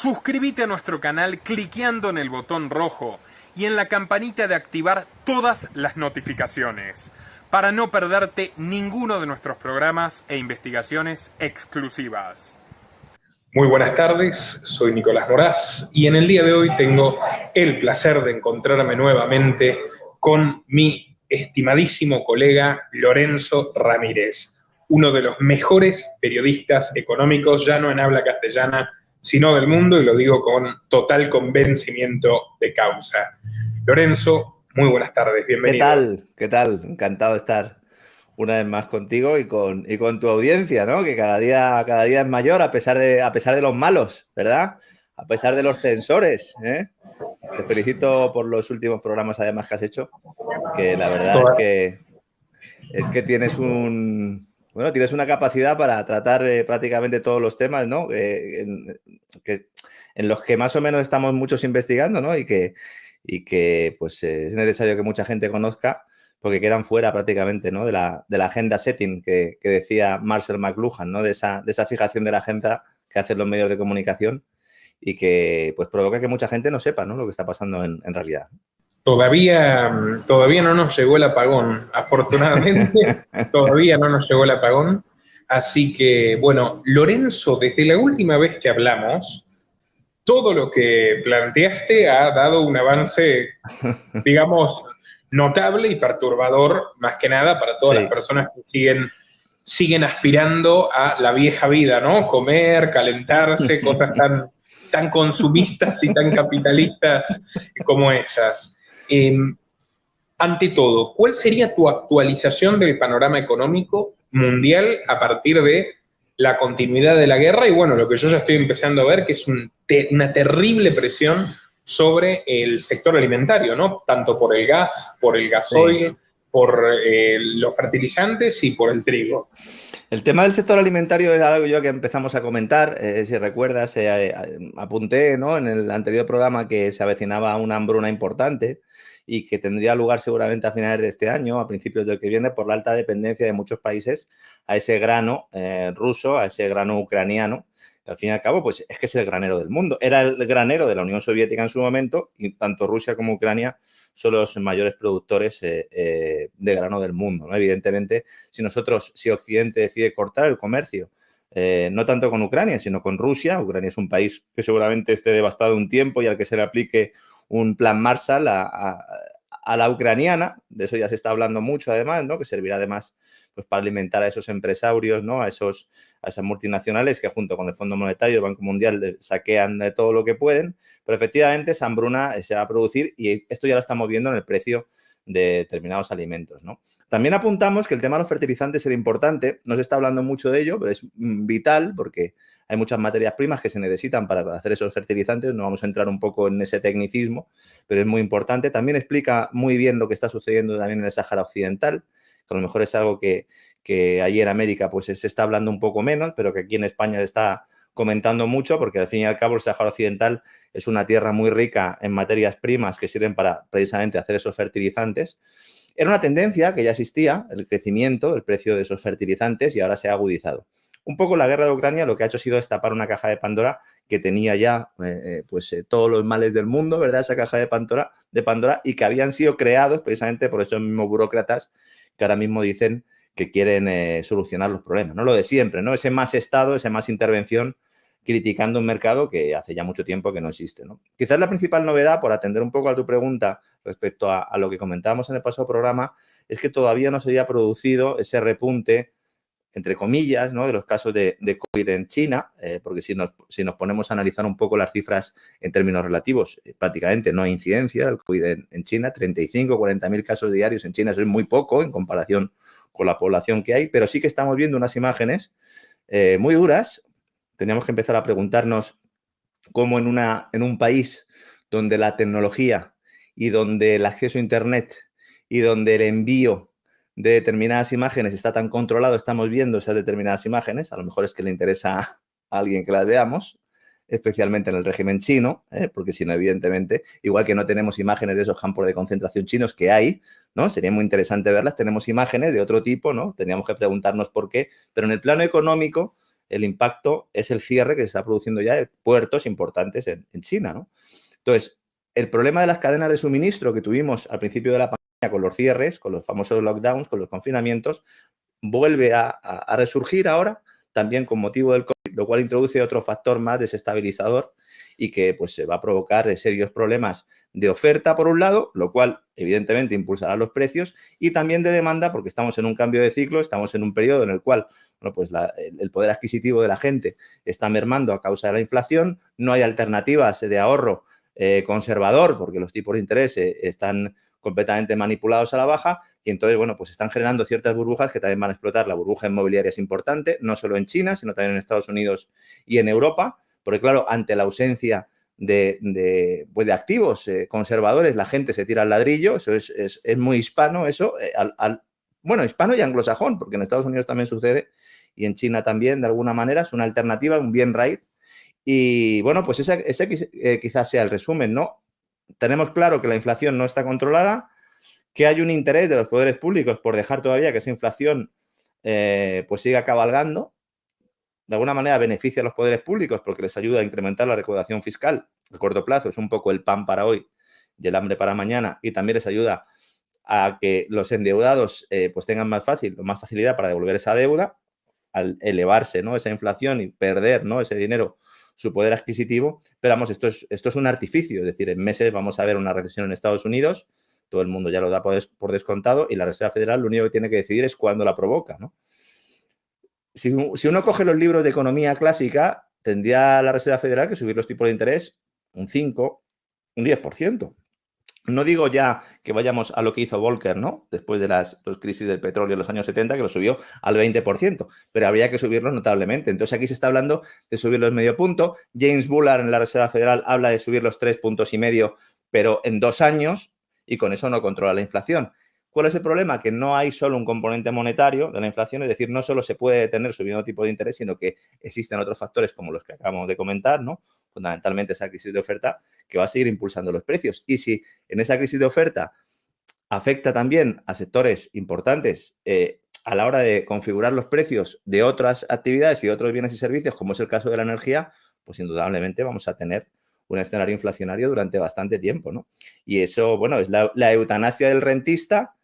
Suscríbete a nuestro canal cliqueando en el botón rojo y en la campanita de activar todas las notificaciones para no perderte ninguno de nuestros programas e investigaciones exclusivas. Muy buenas tardes, soy Nicolás Moraz y en el día de hoy tengo el placer de encontrarme nuevamente con mi estimadísimo colega Lorenzo Ramírez, uno de los mejores periodistas económicos, ya no en habla castellana, sino del mundo, y lo digo con total convencimiento de causa. Lorenzo, muy buenas tardes, bienvenido. ¿Qué tal? ¿Qué tal? Encantado de estar una vez más contigo y con tu audiencia, ¿no? Que cada día es mayor a pesar de los malos, ¿verdad? A pesar de los censores, ¿eh? Te felicito por los últimos programas además que has hecho, que la verdad es que tienes tienes una capacidad para tratar prácticamente todos los temas, ¿no? En los que más o menos estamos muchos investigando, ¿no? Y que pues es necesario que mucha gente conozca, porque quedan fuera prácticamente, ¿no? de la agenda setting que decía Marshall McLuhan, ¿no? De esa fijación de la agenda que hacen los medios de comunicación y que pues provoca que mucha gente no sepa, ¿no? Lo que está pasando en realidad. Todavía no nos llegó el apagón, afortunadamente, todavía no nos llegó el apagón. Así que, bueno, Lorenzo, desde la última vez que hablamos, todo lo que planteaste ha dado un avance, digamos, notable y perturbador, más que nada para todas las personas que siguen aspirando a la vieja vida, ¿no? Comer, calentarse, cosas tan consumistas y tan capitalistas como esas. Ante todo, ¿cuál sería tu actualización del panorama económico mundial a partir de la continuidad de la guerra? Y bueno, lo que yo ya estoy empezando a ver, que es una terrible presión sobre el sector alimentario, ¿no? Tanto por el gas, por el gasoil, por los fertilizantes y por el trigo. El tema del sector alimentario era algo yo que empezamos a comentar, si recuerdas, apunté, ¿no? En el anterior programa que se avecinaba una hambruna importante y que tendría lugar seguramente a finales de este año, a principios del que viene, por la alta dependencia de muchos países a ese grano ruso, a ese grano ucraniano, que al fin y al cabo pues es que es el granero del mundo. Era el granero de la Unión Soviética en su momento y tanto Rusia como Ucrania son los mayores productores de grano del mundo, ¿no? Evidentemente, si Occidente decide cortar el comercio, no tanto con Ucrania, sino con Rusia. Ucrania es un país que seguramente esté devastado un tiempo y al que se le aplique un plan Marshall a la ucraniana. De eso ya se está hablando mucho, además, ¿no? Que servirá además pues, para alimentar a esos empresarios, ¿no? A esas multinacionales que junto con el Fondo Monetario y el Banco Mundial saquean de todo lo que pueden. Pero efectivamente esa hambruna se va a producir y esto ya lo estamos viendo en el precio de determinados alimentos, ¿no? También apuntamos que el tema de los fertilizantes era importante. No se está hablando mucho de ello, pero es vital porque hay muchas materias primas que se necesitan para hacer esos fertilizantes. No vamos a entrar un poco en ese tecnicismo, pero es muy importante. También explica muy bien lo que está sucediendo también en el Sáhara Occidental, que a lo mejor es algo que allí en América pues se está hablando un poco menos, pero que aquí en España se está comentando mucho, porque al fin y al cabo el Sáhara Occidental es una tierra muy rica en materias primas que sirven para precisamente hacer esos fertilizantes. Era una tendencia que ya existía, el crecimiento del precio de esos fertilizantes, y ahora se ha agudizado. Un poco la guerra de Ucrania lo que ha hecho ha sido destapar una caja de Pandora que tenía ya todos los males del mundo, ¿verdad? Esa caja de Pandora y que habían sido creados precisamente por esos mismos burócratas que ahora mismo dicen que quieren solucionar los problemas, ¿no? Lo de siempre, ¿no? Ese más Estado, esa más intervención, criticando un mercado que hace ya mucho tiempo que no existe, ¿no? Quizás la principal novedad, por atender un poco a tu pregunta respecto a lo que comentábamos en el pasado programa, es que todavía no se había producido ese repunte, entre comillas, ¿no? De los casos de COVID en China, porque si nos ponemos a analizar un poco las cifras en términos relativos, prácticamente no hay incidencia del COVID en China, 35, 40.000 casos diarios en China, eso es muy poco en comparación con la población que hay, pero sí que estamos viendo unas imágenes muy duras. Teníamos que empezar a preguntarnos cómo en un país donde la tecnología y donde el acceso a Internet y donde el envío de determinadas imágenes está tan controlado, estamos viendo esas determinadas imágenes, a lo mejor es que le interesa a alguien que las veamos, especialmente en el régimen chino, porque si no, evidentemente, igual que no tenemos imágenes de esos campos de concentración chinos que hay, ¿no? Sería muy interesante verlas, tenemos imágenes de otro tipo, ¿no? Teníamos que preguntarnos por qué, pero en el plano económico el impacto es el cierre que se está produciendo ya de puertos importantes en China, ¿no? Entonces, el problema de las cadenas de suministro que tuvimos al principio de la pandemia con los cierres, con los famosos lockdowns, con los confinamientos, vuelve a resurgir ahora, también con motivo del COVID, lo cual introduce otro factor más desestabilizador y que pues, se va a provocar serios problemas de oferta, por un lado, lo cual evidentemente impulsará los precios, y también de demanda, porque estamos en un cambio de ciclo, estamos en un periodo en el cual bueno, pues el poder adquisitivo de la gente está mermando a causa de la inflación, no hay alternativas de ahorro conservador, porque los tipos de interés están completamente manipulados a la baja, y entonces, bueno, pues están generando ciertas burbujas que también van a explotar. La burbuja inmobiliaria es importante, no solo en China, sino también en Estados Unidos y en Europa, porque claro, ante la ausencia de activos conservadores, la gente se tira al ladrillo, eso es muy hispano, eso, bueno, hispano y anglosajón, porque en Estados Unidos también sucede, y en China también, de alguna manera, es una alternativa, un bien raíz. Y bueno, pues ese quizás sea el resumen, ¿no? Tenemos claro que la inflación no está controlada, que hay un interés de los poderes públicos por dejar todavía que esa inflación pues siga cabalgando. De alguna manera beneficia a los poderes públicos porque les ayuda a incrementar la recaudación fiscal a corto plazo, es un poco el pan para hoy y el hambre para mañana, y también les ayuda a que los endeudados pues tengan más facilidad para devolver esa deuda al elevarse, ¿no?, esa inflación y perder, ¿no?, ese dinero, su poder adquisitivo. Pero vamos, esto es un artificio, es decir, en meses vamos a ver una recesión en Estados Unidos, todo el mundo ya lo da por descontado, y la Reserva Federal lo único que tiene que decidir es cuándo la provoca, ¿no? Si uno coge los libros de economía clásica, tendría la Reserva Federal que subir los tipos de interés un 5, un 10%. No digo ya que vayamos a lo que hizo Volcker, ¿no?, después de las dos crisis del petróleo en los años 70, que lo subió al 20%, pero habría que subirlo notablemente. Entonces, aquí se está hablando de subirlos medio punto. James Bullard en la Reserva Federal habla de subir los 3,5 puntos, pero en 2 años, y con eso no controla la inflación. ¿Cuál es el problema? Que no hay solo un componente monetario de la inflación, es decir, no solo se puede detener subiendo tipo de interés, sino que existen otros factores como los que acabamos de comentar, ¿no?, fundamentalmente esa crisis de oferta, que va a seguir impulsando los precios. Y si en esa crisis de oferta afecta también a sectores importantes a la hora de configurar los precios de otras actividades y de otros bienes y servicios, como es el caso de la energía, pues indudablemente vamos a tener un escenario inflacionario durante bastante tiempo, ¿no? Y eso, bueno, es la eutanasia del rentista,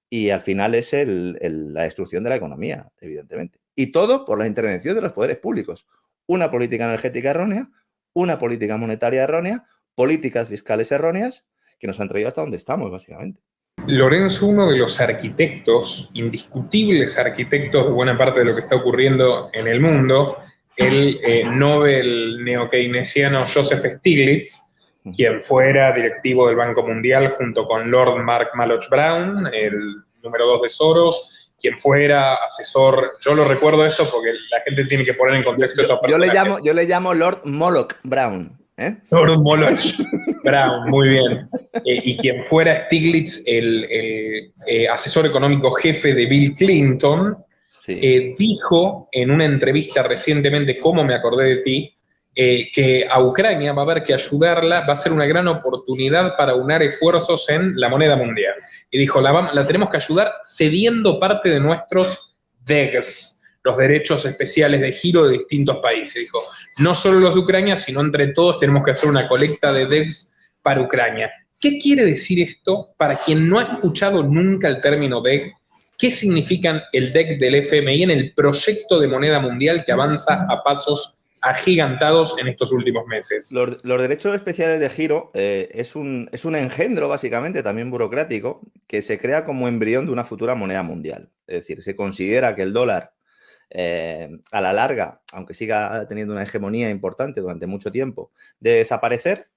y al final es la destrucción de la economía, evidentemente. Y todo por la intervención de los poderes públicos. Una política energética errónea, una política monetaria errónea, políticas fiscales erróneas que nos han traído hasta donde estamos, básicamente. Lorenzo, uno de los arquitectos, indiscutibles arquitectos de buena parte de lo que está ocurriendo en el mundo, el Nobel neokeynesiano Joseph Stiglitz, quien fuera directivo del Banco Mundial junto con Lord Mark Malloch Brown, el número 2 de Soros, quien fuera asesor, yo lo recuerdo esto porque la gente tiene que poner en contexto estos personajes. Yo le llamo Lord Moloch Brown. Lord Moloch Brown, muy bien. Y quien fuera Stiglitz, el asesor económico jefe de Bill Clinton, sí, dijo en una entrevista recientemente, como me acordé de ti, que a Ucrania va a haber que ayudarla, va a ser una gran oportunidad para unar esfuerzos en la moneda mundial. Y dijo, la tenemos que ayudar cediendo parte de nuestros DEGs, los derechos especiales de giro de distintos países. Dijo, no solo los de Ucrania, sino entre todos tenemos que hacer una colecta de DEGs para Ucrania. ¿Qué quiere decir esto para quien no ha escuchado nunca el término DEG? ¿Qué significan el DEG del FMI en el proyecto de moneda mundial que avanza a pasos agigantados en estos últimos meses? Los derechos especiales de giro es un engendro, básicamente, también burocrático, que se crea como embrión de una futura moneda mundial. Es decir, se considera que el dólar, a la larga, aunque siga teniendo una hegemonía importante durante mucho tiempo, debe desaparecer.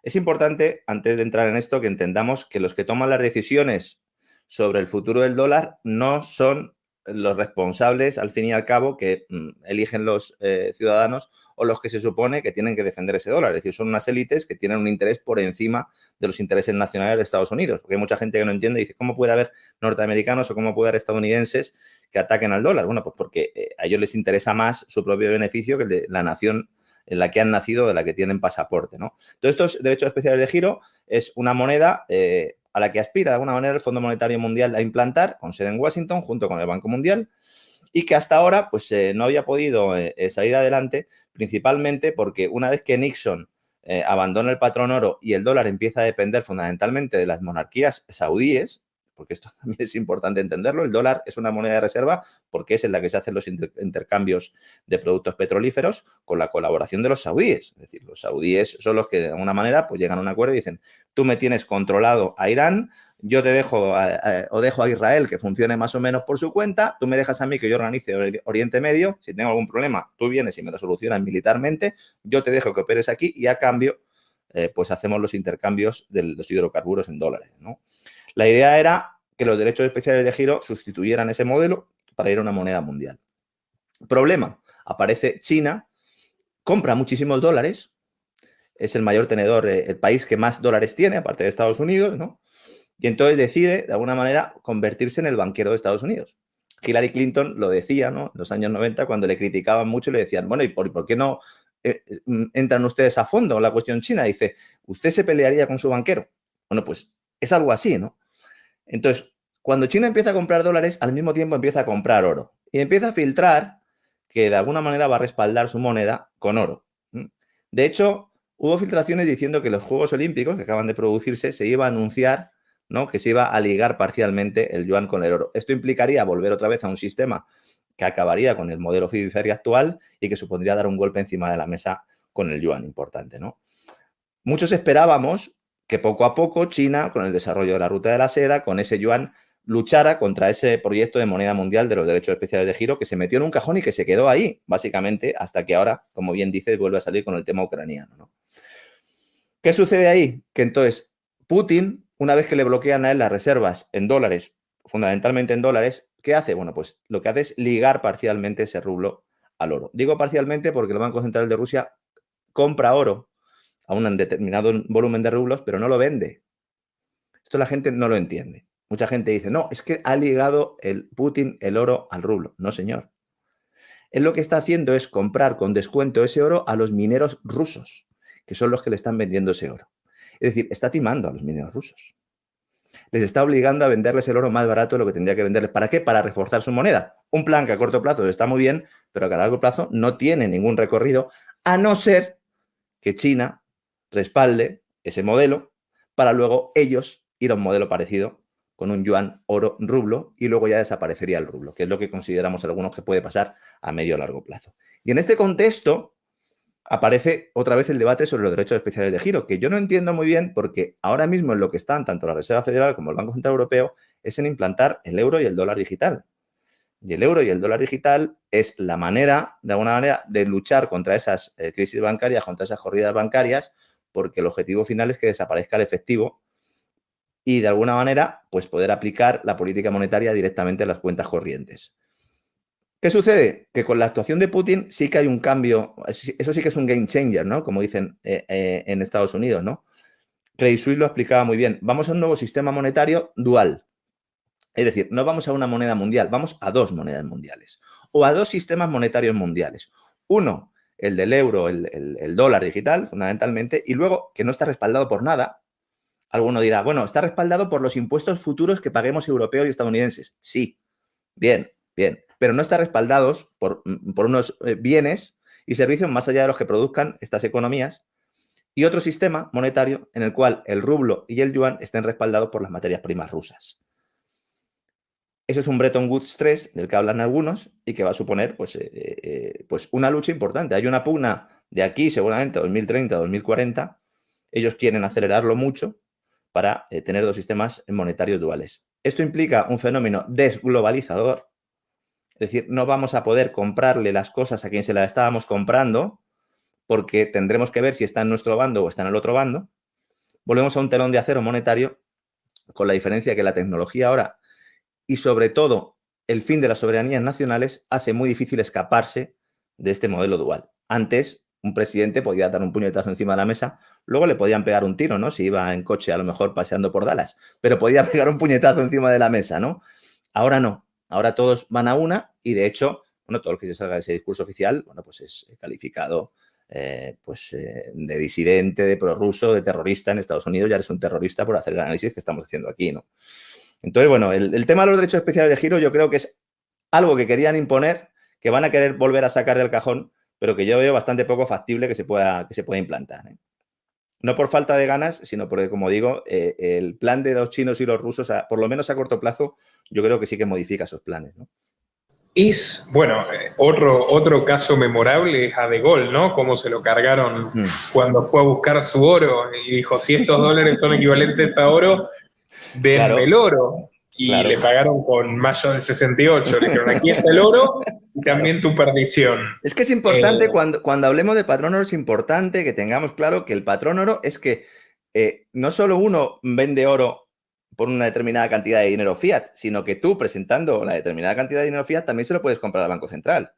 Es importante, antes de entrar en esto, que entendamos que los que toman las decisiones sobre el futuro del dólar no son los responsables, al fin y al cabo, que eligen los ciudadanos o los que se supone que tienen que defender ese dólar. Es decir, son unas élites que tienen un interés por encima de los intereses nacionales de Estados Unidos. Porque hay mucha gente que no entiende y dice, ¿cómo puede haber norteamericanos o cómo puede haber estadounidenses que ataquen al dólar? Bueno, pues porque a ellos les interesa más su propio beneficio que el de la nación en la que han nacido, de la que tienen pasaporte, ¿no? Todos estos derechos especiales de giro es una moneda a la que aspira de alguna manera el Fondo Monetario Mundial a implantar, con sede en Washington, junto con el Banco Mundial, y que hasta ahora pues, no había podido salir adelante, principalmente porque una vez que Nixon abandona el patrón oro y el dólar empieza a depender fundamentalmente de las monarquías saudíes, porque esto también es importante entenderlo, el dólar es una moneda de reserva porque es en la que se hacen los intercambios de productos petrolíferos con la colaboración de los saudíes. Es decir, los saudíes son los que de alguna manera pues, llegan a un acuerdo y dicen, tú me tienes controlado a Irán, yo te dejo o dejo a Israel que funcione más o menos por su cuenta, tú me dejas a mí que yo organice Oriente Medio, si tengo algún problema, tú vienes y me lo solucionas militarmente, yo te dejo que operes aquí y a cambio pues hacemos los intercambios de los hidrocarburos en dólares, ¿no? La idea era que los derechos especiales de giro sustituyeran ese modelo para ir a una moneda mundial. Problema, aparece China, compra muchísimos dólares, es el mayor tenedor, el país que más dólares tiene, aparte de Estados Unidos, ¿no? Y entonces decide, de alguna manera, convertirse en el banquero de Estados Unidos. Hillary Clinton lo decía, ¿no? En los años 90, cuando le criticaban mucho, le decían, bueno, ¿y por qué no entran ustedes a fondo en la cuestión china? Dice, ¿usted se pelearía con su banquero? Bueno, pues es algo así, ¿no? Entonces, cuando China empieza a comprar dólares, al mismo tiempo empieza a comprar oro. Y empieza a filtrar que de alguna manera va a respaldar su moneda con oro. De hecho, hubo filtraciones diciendo que los Juegos Olímpicos que acaban de producirse se iba a anunciar, ¿no?, que se iba a ligar parcialmente el yuan con el oro. Esto implicaría volver otra vez a un sistema que acabaría con el modelo fiduciario actual y que supondría dar un golpe encima de la mesa con el yuan, importante, ¿no? Muchos esperábamos que poco a poco China, con el desarrollo de la ruta de la seda, con ese yuan, luchara contra ese proyecto de moneda mundial de los derechos especiales de giro que se metió en un cajón y que se quedó ahí, básicamente, hasta que ahora, como bien dices, vuelve a salir con el tema ucraniano, ¿no? ¿Qué sucede ahí? Que entonces Putin, una vez que le bloquean a él las reservas en dólares, fundamentalmente en dólares, ¿qué hace? Bueno, pues lo que hace es ligar parcialmente ese rublo al oro. Digo parcialmente porque el Banco Central de Rusia compra oro a un determinado volumen de rublos, pero no lo vende. Esto la gente no lo entiende. Mucha gente dice, no, es que ha ligado el Putin el oro al rublo. No, señor. Él lo que está haciendo es comprar con descuento ese oro a los mineros rusos, que son los que le están vendiendo ese oro. Es decir, está timando a los mineros rusos. Les está obligando a venderles el oro más barato de lo que tendría que venderles. ¿Para qué? Para reforzar su moneda. Un plan que a corto plazo está muy bien, pero que a largo plazo no tiene ningún recorrido, a no ser que China respalde ese modelo para luego ellos ir a un modelo parecido con un yuan, oro, rublo, y luego ya desaparecería el rublo, que es lo que consideramos algunos que puede pasar a medio o largo plazo. Y en este contexto aparece otra vez el debate sobre los derechos especiales de giro, que yo no entiendo muy bien porque ahora mismo en lo que están tanto la Reserva Federal como el Banco Central Europeo es en implantar el euro y el dólar digital. Y el euro y el dólar digital es la manera, de alguna manera, de luchar contra esas crisis bancarias, contra esas corridas bancarias, porque el objetivo final es que desaparezca el efectivo y, de alguna manera, pues poder aplicar la política monetaria directamente en las cuentas corrientes. ¿Qué sucede? Que con la actuación de Putin sí que hay un cambio, eso sí que es un game changer, ¿no? Como dicen en Estados Unidos, ¿no? Credit Suisse lo explicaba muy bien. Vamos a un nuevo sistema monetario dual. Es decir, no vamos a una moneda mundial, vamos a dos monedas mundiales o a dos sistemas monetarios mundiales. Uno, el del euro, el dólar digital, fundamentalmente, y luego que no está respaldado por nada. Alguno dirá, bueno, está respaldado por los impuestos futuros que paguemos europeos y estadounidenses. Sí, bien, bien, pero no está respaldados por unos bienes y servicios más allá de los que produzcan estas economías y otro sistema monetario en el cual el rublo y el yuan estén respaldados por las materias primas rusas. Eso es un Bretton Woods 3 del que hablan algunos y que va a suponer pues una lucha importante. Hay una pugna de aquí seguramente a 2030, 2040. Ellos quieren acelerarlo mucho para tener dos sistemas monetarios duales. Esto implica un fenómeno desglobalizador, es decir, no vamos a poder comprarle las cosas a quien se las estábamos comprando porque tendremos que ver si está en nuestro bando o está en el otro bando. Volvemos a un telón de acero monetario con la diferencia que la tecnología ahora y sobre todo el fin de las soberanías nacionales hace muy difícil escaparse de este modelo dual. Antes, un presidente podía dar un puñetazo encima de la mesa, luego le podían pegar un tiro, ¿no? Si iba en coche a lo mejor paseando por Dallas, pero podía pegar un puñetazo encima de la mesa, ¿no? Ahora no, ahora todos van a una y de hecho, bueno, todo lo que se salga de ese discurso oficial, bueno, pues es calificado de disidente, de prorruso, de terrorista en Estados Unidos, ya eres un terrorista por hacer el análisis que estamos haciendo aquí, ¿no? Entonces, bueno, el tema de los derechos especiales de giro yo creo que es algo que querían imponer, que van a querer volver a sacar del cajón, pero que yo veo bastante poco factible que se pueda implantar, ¿eh? No por falta de ganas, sino porque, como digo, el plan de los chinos y los rusos, por lo menos a corto plazo, yo creo que sí que modifica esos planes, ¿no? Bueno, otro caso memorable es a De Gaulle, ¿no? Cómo se lo cargaron cuando fue a buscar su oro y dijo, si estos dólares son equivalentes a oro, denme el oro. Y le pagaron con mayo del 68. Le dijeron, aquí está el oro y también tu perdición. Es que es importante, cuando hablemos de patrón oro, es importante que tengamos claro que el patrón oro es que no solo uno vende oro por una determinada cantidad de dinero fiat, sino que tú, presentando la determinada cantidad de dinero fiat, también se lo puedes comprar al Banco Central.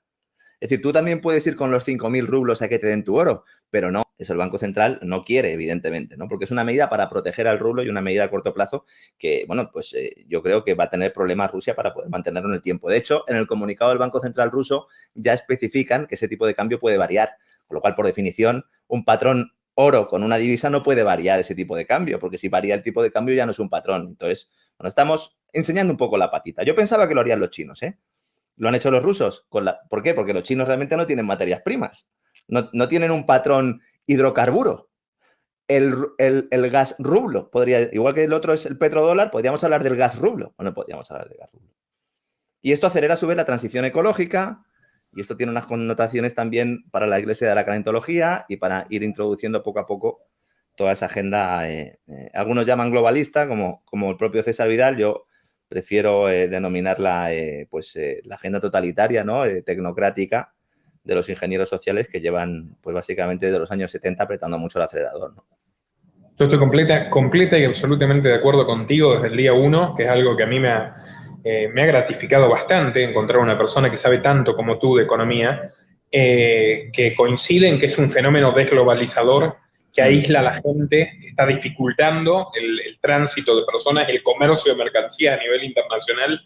Es decir, tú también puedes ir con los 5.000 rublos a que te den tu oro, pero no, eso el Banco Central no quiere, evidentemente, ¿no? Porque es una medida para proteger al rublo y una medida a corto plazo que, bueno, pues yo creo que va a tener problemas Rusia para poder mantenerlo en el tiempo. De hecho, en el comunicado del Banco Central ruso ya especifican que ese tipo de cambio puede variar, con lo cual, por definición, un patrón oro con una divisa no puede variar ese tipo de cambio, porque si varía el tipo de cambio ya no es un patrón. Entonces, bueno, estamos enseñando un poco la patita. Yo pensaba que lo harían los chinos, ¿eh? Lo han hecho los rusos. ¿Por qué? Porque los chinos realmente no tienen materias primas. No tienen un patrón hidrocarburo. El gas rublo, igual que el otro es el petrodólar, podríamos hablar del gas rublo. O no podríamos hablar del gas rublo. Y esto acelera a su vez la transición ecológica, y esto tiene unas connotaciones también para la Iglesia de la calentología y para ir introduciendo poco a poco toda esa agenda. Algunos llaman globalista, como el propio César Vidal. Yo prefiero denominarla la agenda totalitaria, ¿no? Tecnocrática de los ingenieros sociales que llevan, pues básicamente desde los años 70 apretando mucho el acelerador, ¿no? Yo estoy completa y absolutamente de acuerdo contigo desde el día 1, que es algo que a mí me ha gratificado bastante encontrar una persona que sabe tanto como tú de economía, que coincide en que es un fenómeno desglobalizador que aísla a la gente, que está dificultando el tránsito de personas, el comercio de mercancías a nivel internacional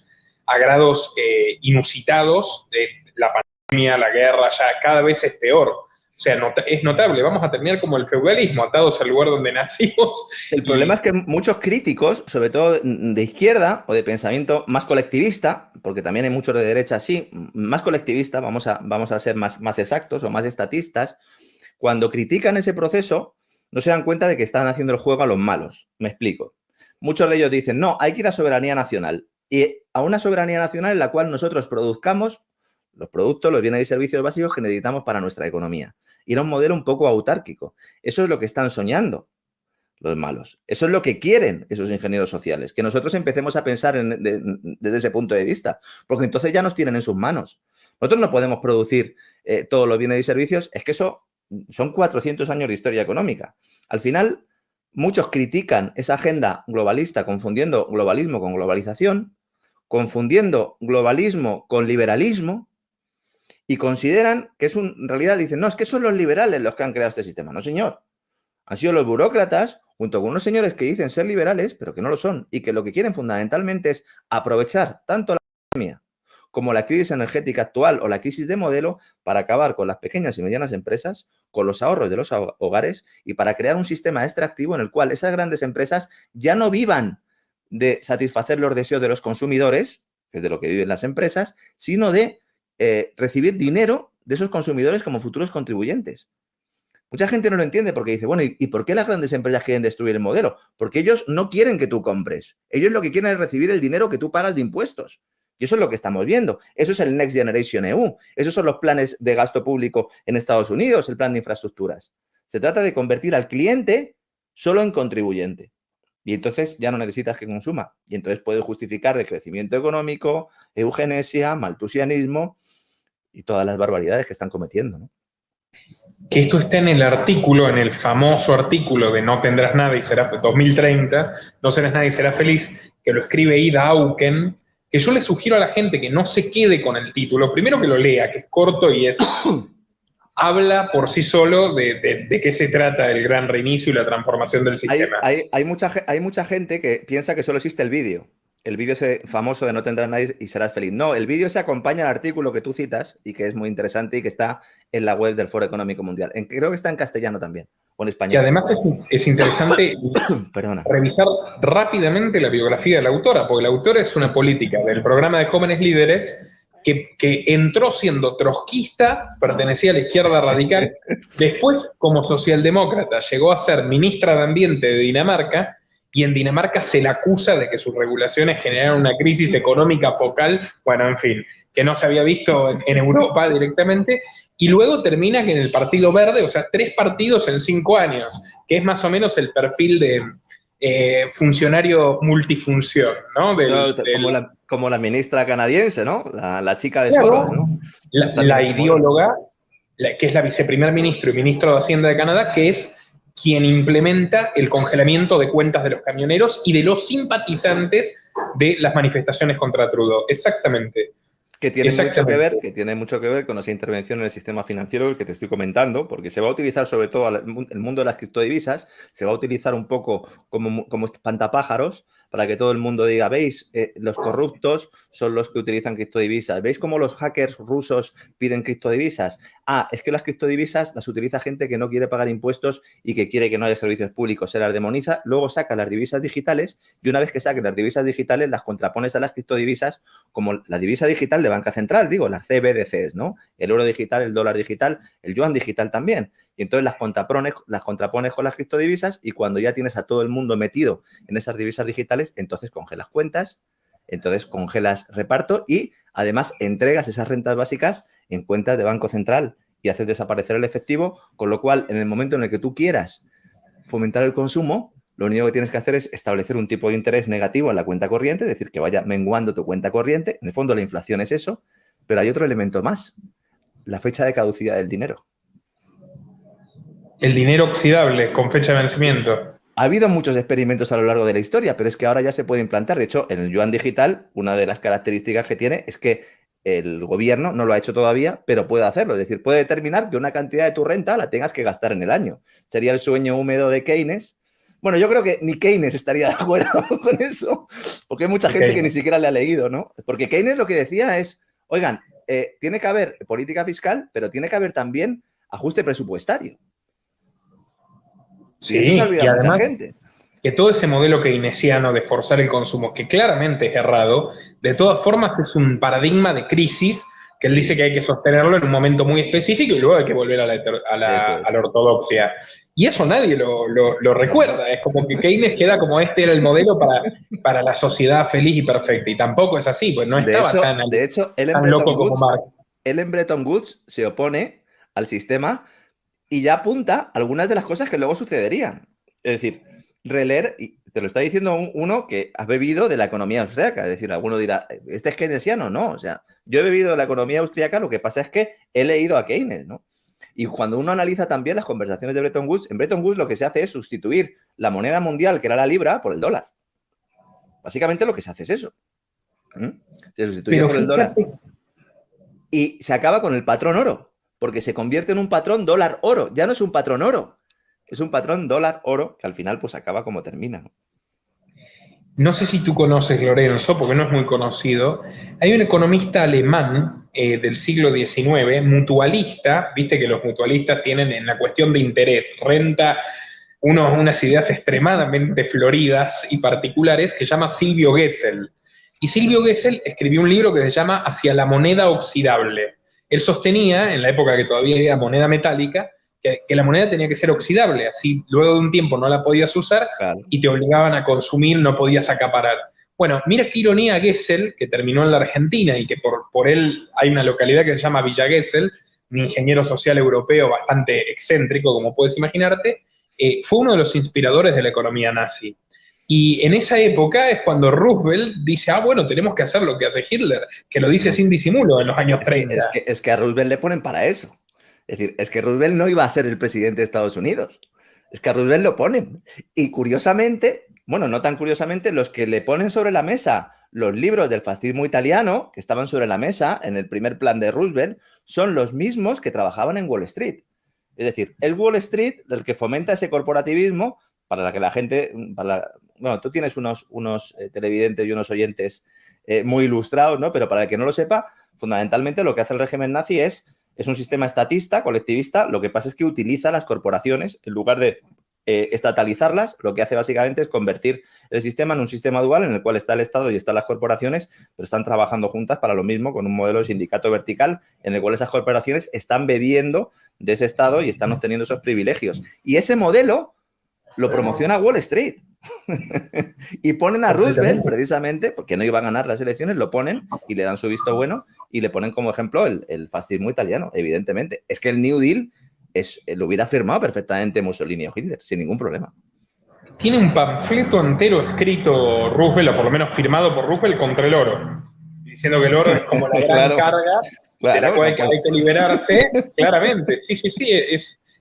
a grados inusitados. La pandemia, la guerra, ya cada vez es peor. O sea, es notable, vamos a terminar como el feudalismo, atados al lugar donde nacimos. El problema es que muchos críticos, sobre todo de izquierda o de pensamiento más colectivista, porque también hay muchos de derecha así, más colectivista, vamos a ser más exactos o más estatistas, cuando critican ese proceso no se dan cuenta de que están haciendo el juego a los malos. Me explico. Muchos de ellos dicen, no, hay que ir a soberanía nacional. Y a una soberanía nacional en la cual nosotros produzcamos los productos, los bienes y servicios básicos que necesitamos para nuestra economía. Ir a un modelo un poco autárquico. Eso es lo que están soñando los malos. Eso es lo que quieren esos ingenieros sociales, que nosotros empecemos a pensar desde ese punto de vista, porque entonces ya nos tienen en sus manos. Nosotros no podemos producir todos los bienes y servicios, es que eso son 400 años de historia económica. Al final, muchos critican esa agenda globalista, confundiendo globalismo con globalización, confundiendo globalismo con liberalismo, y consideran que en realidad dicen, no, es que son los liberales los que han creado este sistema. No, señor. Han sido los burócratas, junto con unos señores que dicen ser liberales, pero que no lo son, y que lo que quieren fundamentalmente es aprovechar tanto la economía como la crisis energética actual o la crisis de modelo para acabar con las pequeñas y medianas empresas, con los ahorros de los hogares y para crear un sistema extractivo en el cual esas grandes empresas ya no vivan de satisfacer los deseos de los consumidores, que es de lo que viven las empresas, sino de recibir dinero de esos consumidores como futuros contribuyentes. Mucha gente no lo entiende porque dice, bueno, ¿y por qué las grandes empresas quieren destruir el modelo? Porque ellos no quieren que tú compres. Ellos lo que quieren es recibir el dinero que tú pagas de impuestos. Y eso es lo que estamos viendo. Eso es el Next Generation EU. Esos son los planes de gasto público en Estados Unidos, el plan de infraestructuras. Se trata de convertir al cliente solo en contribuyente. Y entonces ya no necesitas que consuma. Y entonces puedes justificar de crecimiento económico, eugenesia, maltusianismo y todas las barbaridades que están cometiendo, ¿no? Que esto está en el artículo, en el famoso artículo de No tendrás nada y serás 2030, no serás nada y serás feliz, que lo escribe Ida Auken, que yo le sugiero a la gente que no se quede con el título, primero que lo lea, que es corto y habla por sí solo de qué se trata el gran reinicio y la transformación del sistema. Hay mucha gente que piensa que solo existe el vídeo. El vídeo ese famoso de No tendrás nadie y serás feliz. No, el vídeo se acompaña al artículo que tú citas y que es muy interesante y que está en la web del Foro Económico Mundial. Creo que está en castellano también, o en español. Que además es interesante revisar rápidamente la biografía de la autora, porque la autora es una política del programa de jóvenes líderes que entró siendo trotskista, pertenecía a la izquierda radical, después como socialdemócrata llegó a ser ministra de Ambiente de Dinamarca, y en Dinamarca se le acusa de que sus regulaciones generaron una crisis económica focal, bueno, en fin, que no se había visto en Europa directamente, y luego termina que en el Partido Verde, o sea, 3 partidos en 5 años, que es más o menos el perfil de funcionario multifunción, ¿no? Como la ministra canadiense, ¿no? La chica de Claro, Soros, ¿no? la ideóloga, que es la viceprimer ministro y ministro de Hacienda de Canadá, que es quien implementa el congelamiento de cuentas de los camioneros y de los simpatizantes de las manifestaciones contra Trudeau. Exactamente. Que tiene mucho que ver con esa intervención en el sistema financiero que te estoy comentando, porque se va a utilizar sobre todo el mundo de las criptodivisas, se va a utilizar un poco como espantapájaros para que todo el mundo diga, ¿veis? Los corruptos son los que utilizan criptodivisas. ¿Veis cómo los hackers rusos piden criptodivisas? Ah, es que las criptodivisas las utiliza gente que no quiere pagar impuestos y que quiere que no haya servicios públicos. Se las demoniza, luego saca las divisas digitales y una vez que saque las divisas digitales las contrapones a las criptodivisas como la divisa digital de banca central, digo, las CBDCs, ¿no? El euro digital, el dólar digital, el yuan digital también. Y entonces las contrapones con las criptodivisas y cuando ya tienes a todo el mundo metido en esas divisas digitales, entonces congelas cuentas, entonces congelas reparto y además entregas esas rentas básicas en cuentas de Banco Central y haces desaparecer el efectivo, con lo cual en el momento en el que tú quieras fomentar el consumo, lo único que tienes que hacer es establecer un tipo de interés negativo en la cuenta corriente, es decir, que vaya menguando tu cuenta corriente. En el fondo la inflación es eso, pero hay otro elemento más, la fecha de caducidad del dinero. El dinero oxidable con fecha de vencimiento. Ha habido muchos experimentos a lo largo de la historia, pero es que ahora ya se puede implantar. De hecho, en el yuan digital, una de las características que tiene es que el gobierno no lo ha hecho todavía, pero puede hacerlo. Es decir, puede determinar que una cantidad de tu renta la tengas que gastar en el año. Sería el sueño húmedo de Keynes. Bueno, yo creo que ni Keynes estaría de acuerdo con eso, porque hay mucha gente que ni siquiera le ha leído, ¿no? Porque Keynes lo que decía es, oigan, tiene que haber política fiscal, pero tiene que haber también ajuste presupuestario. Sí, y eso se olvida y a mucha además gente. que todo ese modelo keynesiano de forzar el consumo, que claramente es errado, de todas formas es un paradigma de crisis que él dice que hay que sostenerlo en un momento muy específico y luego hay que volver a la ortodoxia. Y eso nadie lo recuerda, es como que Keynes queda como este era el modelo para la sociedad feliz y perfecta, y tampoco es así, pues no estaba tan loco como Marx. Él en Bretton Woods se opone al sistema y ya apunta algunas de las cosas que luego sucederían. Es decir, releer, y te lo está diciendo uno que ha bebido de la economía austríaca. Es decir, alguno dirá, ¿este es keynesiano? No, o sea, yo he bebido de la economía austríaca, lo que pasa es que he leído a Keynes, ¿no? Y cuando uno analiza también las conversaciones de Bretton Woods, en Bretton Woods lo que se hace es sustituir la moneda mundial, que era la libra, por el dólar. Básicamente lo que se hace es eso. Se sustituye por el dólar. Y se acaba con el patrón oro, porque se convierte en un patrón dólar-oro. Ya no es un patrón oro, es un patrón dólar-oro que al final pues acaba como termina, ¿no? No sé si tú conoces, Lorenzo, porque no es muy conocido. Hay un economista alemán del siglo XIX, mutualista, viste que los mutualistas tienen en la cuestión de interés, renta, unas ideas extremadamente floridas y particulares, que se llama Silvio Gesell. Y Silvio Gesell escribió un libro que se llama Hacia la moneda oxidable. Él sostenía, en la época que todavía había moneda metálica, que la moneda tenía que ser oxidable, así luego de un tiempo no la podías usar, claro, y te obligaban a consumir, no podías acaparar. Bueno, mira qué ironía Gesell, que terminó en la Argentina y que por él hay una localidad que se llama Villa Gesell, un ingeniero social europeo bastante excéntrico, como puedes imaginarte, fue uno de los inspiradores de la economía nazi. Y en esa época es cuando Roosevelt dice, bueno, tenemos que hacer lo que hace Hitler, que lo dice sin disimulo en los años 30. Es que a Roosevelt le ponen para eso. Es decir, es que Roosevelt no iba a ser el presidente de Estados Unidos. Es que a Roosevelt lo ponen. Y curiosamente, bueno, no tan curiosamente, los que le ponen sobre la mesa los libros del fascismo italiano, que estaban sobre la mesa en el primer plan de Roosevelt, son los mismos que trabajaban en Wall Street. Es decir, el Wall Street, el que fomenta ese corporativismo, para la que la gente... bueno, tú tienes unos televidentes y unos oyentes muy ilustrados, ¿no? Pero para el que no lo sepa, fundamentalmente lo que hace el régimen nazi es un sistema estatista, colectivista. Lo que pasa es que utiliza las corporaciones, en lugar de estatalizarlas, lo que hace básicamente es convertir el sistema en un sistema dual en el cual está el Estado y están las corporaciones, pero están trabajando juntas para lo mismo con un modelo de sindicato vertical en el cual esas corporaciones están bebiendo de ese Estado y están obteniendo esos privilegios. Y ese modelo lo promociona Wall Street. Y ponen a Roosevelt, precisamente, porque no iba a ganar las elecciones, lo ponen y le dan su visto bueno y le ponen como ejemplo el fascismo italiano, evidentemente. Es que el New Deal lo hubiera firmado perfectamente Mussolini o Hitler, sin ningún problema. Tiene un panfleto entero escrito Roosevelt, o por lo menos firmado por Roosevelt, contra el oro. Diciendo que el oro es como la gran carga de la cual hay que liberarse, claramente. Sí,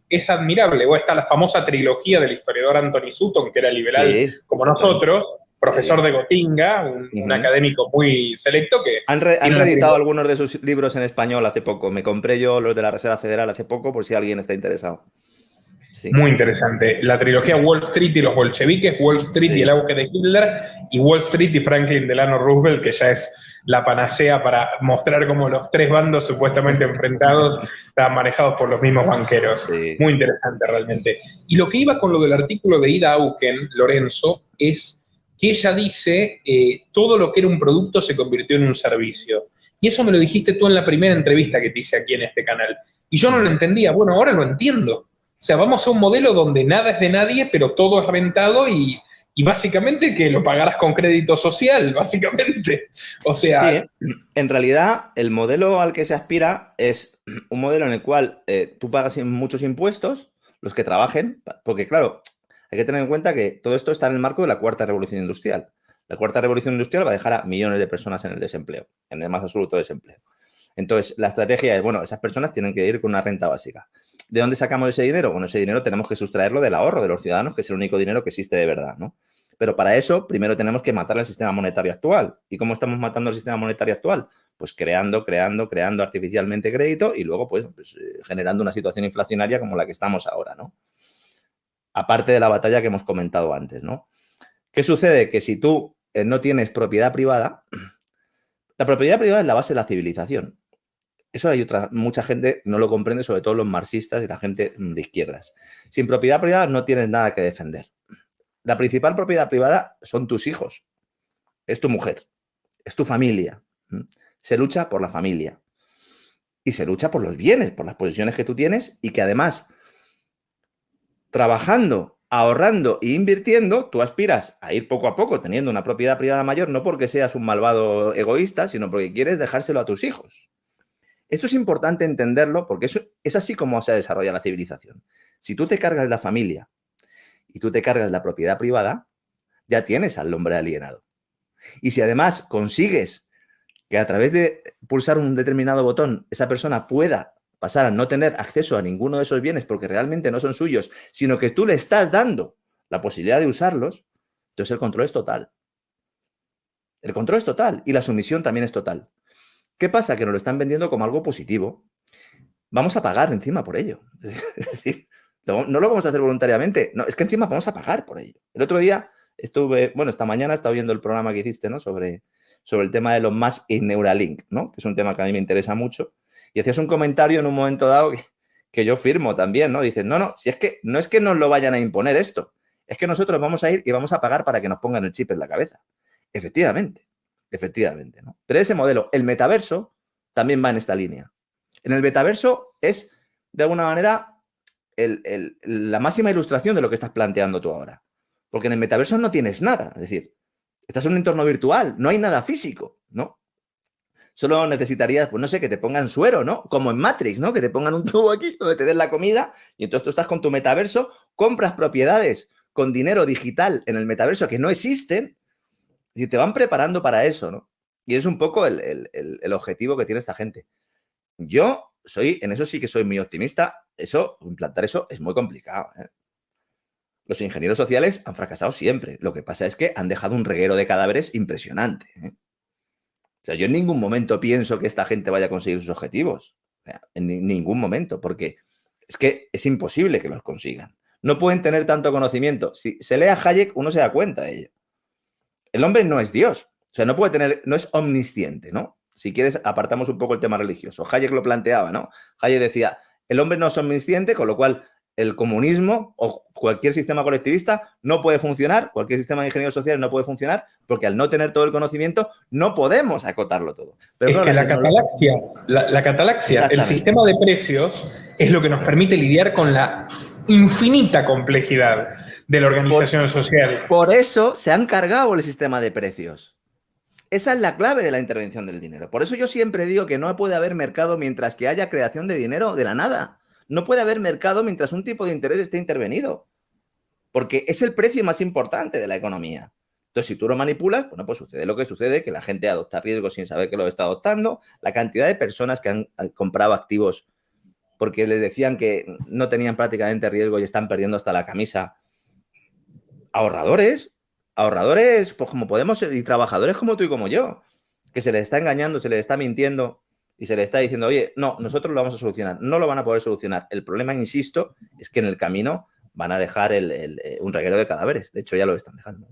es admirable. Luego está la famosa trilogía del historiador Anthony Sutton, que era liberal como nosotros, profesor de Gotinga, un académico muy selecto que... Han reeditado algunos de sus libros en español hace poco. Me compré yo los de la Reserva Federal hace poco, por si alguien está interesado. Sí. Muy interesante. La trilogía Wall Street y los bolcheviques, Wall Street y el auge de Hitler, y Wall Street y Franklin Delano Roosevelt, que ya es la panacea para mostrar cómo los tres bandos supuestamente enfrentados estaban manejados por los mismos banqueros. Sí. Muy interesante realmente. Y lo que iba con lo del artículo de Ida Auken, Lorenzo, es que ella dice todo lo que era un producto se convirtió en un servicio. Y eso me lo dijiste tú en la primera entrevista que te hice aquí en este canal. Y yo no lo entendía. Bueno, ahora lo entiendo. O sea, vamos a un modelo donde nada es de nadie, pero todo es rentado y básicamente que lo pagarás con crédito social, básicamente. O sea... Sí, en realidad el modelo al que se aspira es un modelo en el cual tú pagas muchos impuestos, los que trabajen, porque claro, hay que tener en cuenta que todo esto está en el marco de la cuarta revolución industrial. La cuarta revolución industrial va a dejar a millones de personas en el desempleo, en el más absoluto desempleo. Entonces, la estrategia es, bueno, esas personas tienen que ir con una renta básica. ¿De dónde sacamos ese dinero? Bueno, ese dinero tenemos que sustraerlo del ahorro de los ciudadanos, que es el único dinero que existe de verdad, ¿no? Pero para eso, primero tenemos que matar el sistema monetario actual. ¿Y cómo estamos matando el sistema monetario actual? Pues creando artificialmente crédito y luego, pues generando una situación inflacionaria como la que estamos ahora, ¿no? Aparte de la batalla que hemos comentado antes, ¿no? ¿Qué sucede? Que si tú no tienes propiedad privada, la propiedad privada es la base de la civilización. Eso mucha gente no lo comprende, sobre todo los marxistas y la gente de izquierdas. Sin propiedad privada no tienes nada que defender. La principal propiedad privada son tus hijos, es tu mujer, es tu familia. Se lucha por la familia y se lucha por los bienes, por las posesiones que tú tienes y que además, trabajando, ahorrando e invirtiendo, tú aspiras a ir poco a poco teniendo una propiedad privada mayor, no porque seas un malvado egoísta, sino porque quieres dejárselo a tus hijos. Esto es importante entenderlo porque eso es así como se desarrolla la civilización. Si tú te cargas la familia y tú te cargas la propiedad privada, ya tienes al hombre alienado. Y si además consigues que a través de pulsar un determinado botón esa persona pueda pasar a no tener acceso a ninguno de esos bienes porque realmente no son suyos, sino que tú le estás dando la posibilidad de usarlos, entonces el control es total. El control es total y la sumisión también es total. ¿Qué pasa? Que nos lo están vendiendo como algo positivo. Vamos a pagar encima por ello. Es decir, no lo vamos a hacer voluntariamente. No, es que encima vamos a pagar por ello. El otro día esta mañana estaba viendo el programa que hiciste, ¿no? Sobre el tema de Elon Musk y Neuralink, ¿no? Que es un tema que a mí me interesa mucho. Y hacías un comentario en un momento dado que yo firmo también, ¿no? Dices, si es que no es que nos lo vayan a imponer esto, es que nosotros vamos a ir y vamos a pagar para que nos pongan el chip en la cabeza. Efectivamente, ¿no? Pero ese modelo, el metaverso, también va en esta línea. En el metaverso es, de alguna manera, la máxima ilustración de lo que estás planteando tú ahora. Porque en el metaverso no tienes nada. Es decir, estás en un entorno virtual, no hay nada físico, ¿no? Solo necesitarías, pues no sé, que te pongan suero, ¿no? Como en Matrix, ¿no? Que te pongan un tubo aquí donde te den la comida y entonces tú estás con tu metaverso, compras propiedades con dinero digital en el metaverso que no existen y te van preparando para eso, ¿no? Y es un poco el objetivo que tiene esta gente. Yo en eso sí que soy muy optimista. Implantar eso es muy complicado, ¿eh? Los ingenieros sociales han fracasado siempre. Lo que pasa es que han dejado un reguero de cadáveres impresionante, ¿eh? O sea, yo en ningún momento pienso que esta gente vaya a conseguir sus objetivos. O sea, en ningún momento, porque es que es imposible que los consigan. No pueden tener tanto conocimiento. Si se lee a Hayek, uno se da cuenta de ello. El hombre no es Dios. O sea, no es omnisciente, ¿no? Si quieres, apartamos un poco el tema religioso. Hayek lo planteaba, ¿no? Hayek decía, el hombre no es omnisciente, con lo cual el comunismo o cualquier sistema colectivista no puede funcionar, cualquier sistema de ingeniería social no puede funcionar, porque al no tener todo el conocimiento no podemos acotarlo todo. Pero es claro, que la catalaxia, el sistema de precios, es lo que nos permite lidiar con la infinita complejidad de la organización social. Por eso se han cargado el sistema de precios. Esa es la clave de la intervención del dinero. Por eso yo siempre digo que no puede haber mercado mientras que haya creación de dinero de la nada. No puede haber mercado mientras un tipo de interés esté intervenido. Porque es el precio más importante de la economía. Entonces, si tú lo manipulas, bueno, pues sucede lo que sucede, que la gente adopta riesgos sin saber que lo está adoptando. La cantidad de personas que han comprado activos porque les decían que no tenían prácticamente riesgo y están perdiendo hasta la camisa. Ahorradores, pues como podemos ser, y trabajadores como tú y como yo, que se les está engañando, se les está mintiendo y se les está diciendo, oye, no, nosotros lo vamos a solucionar. No lo van a poder solucionar. El problema, insisto, es que en el camino van a dejar un reguero de cadáveres. De hecho, ya lo están dejando.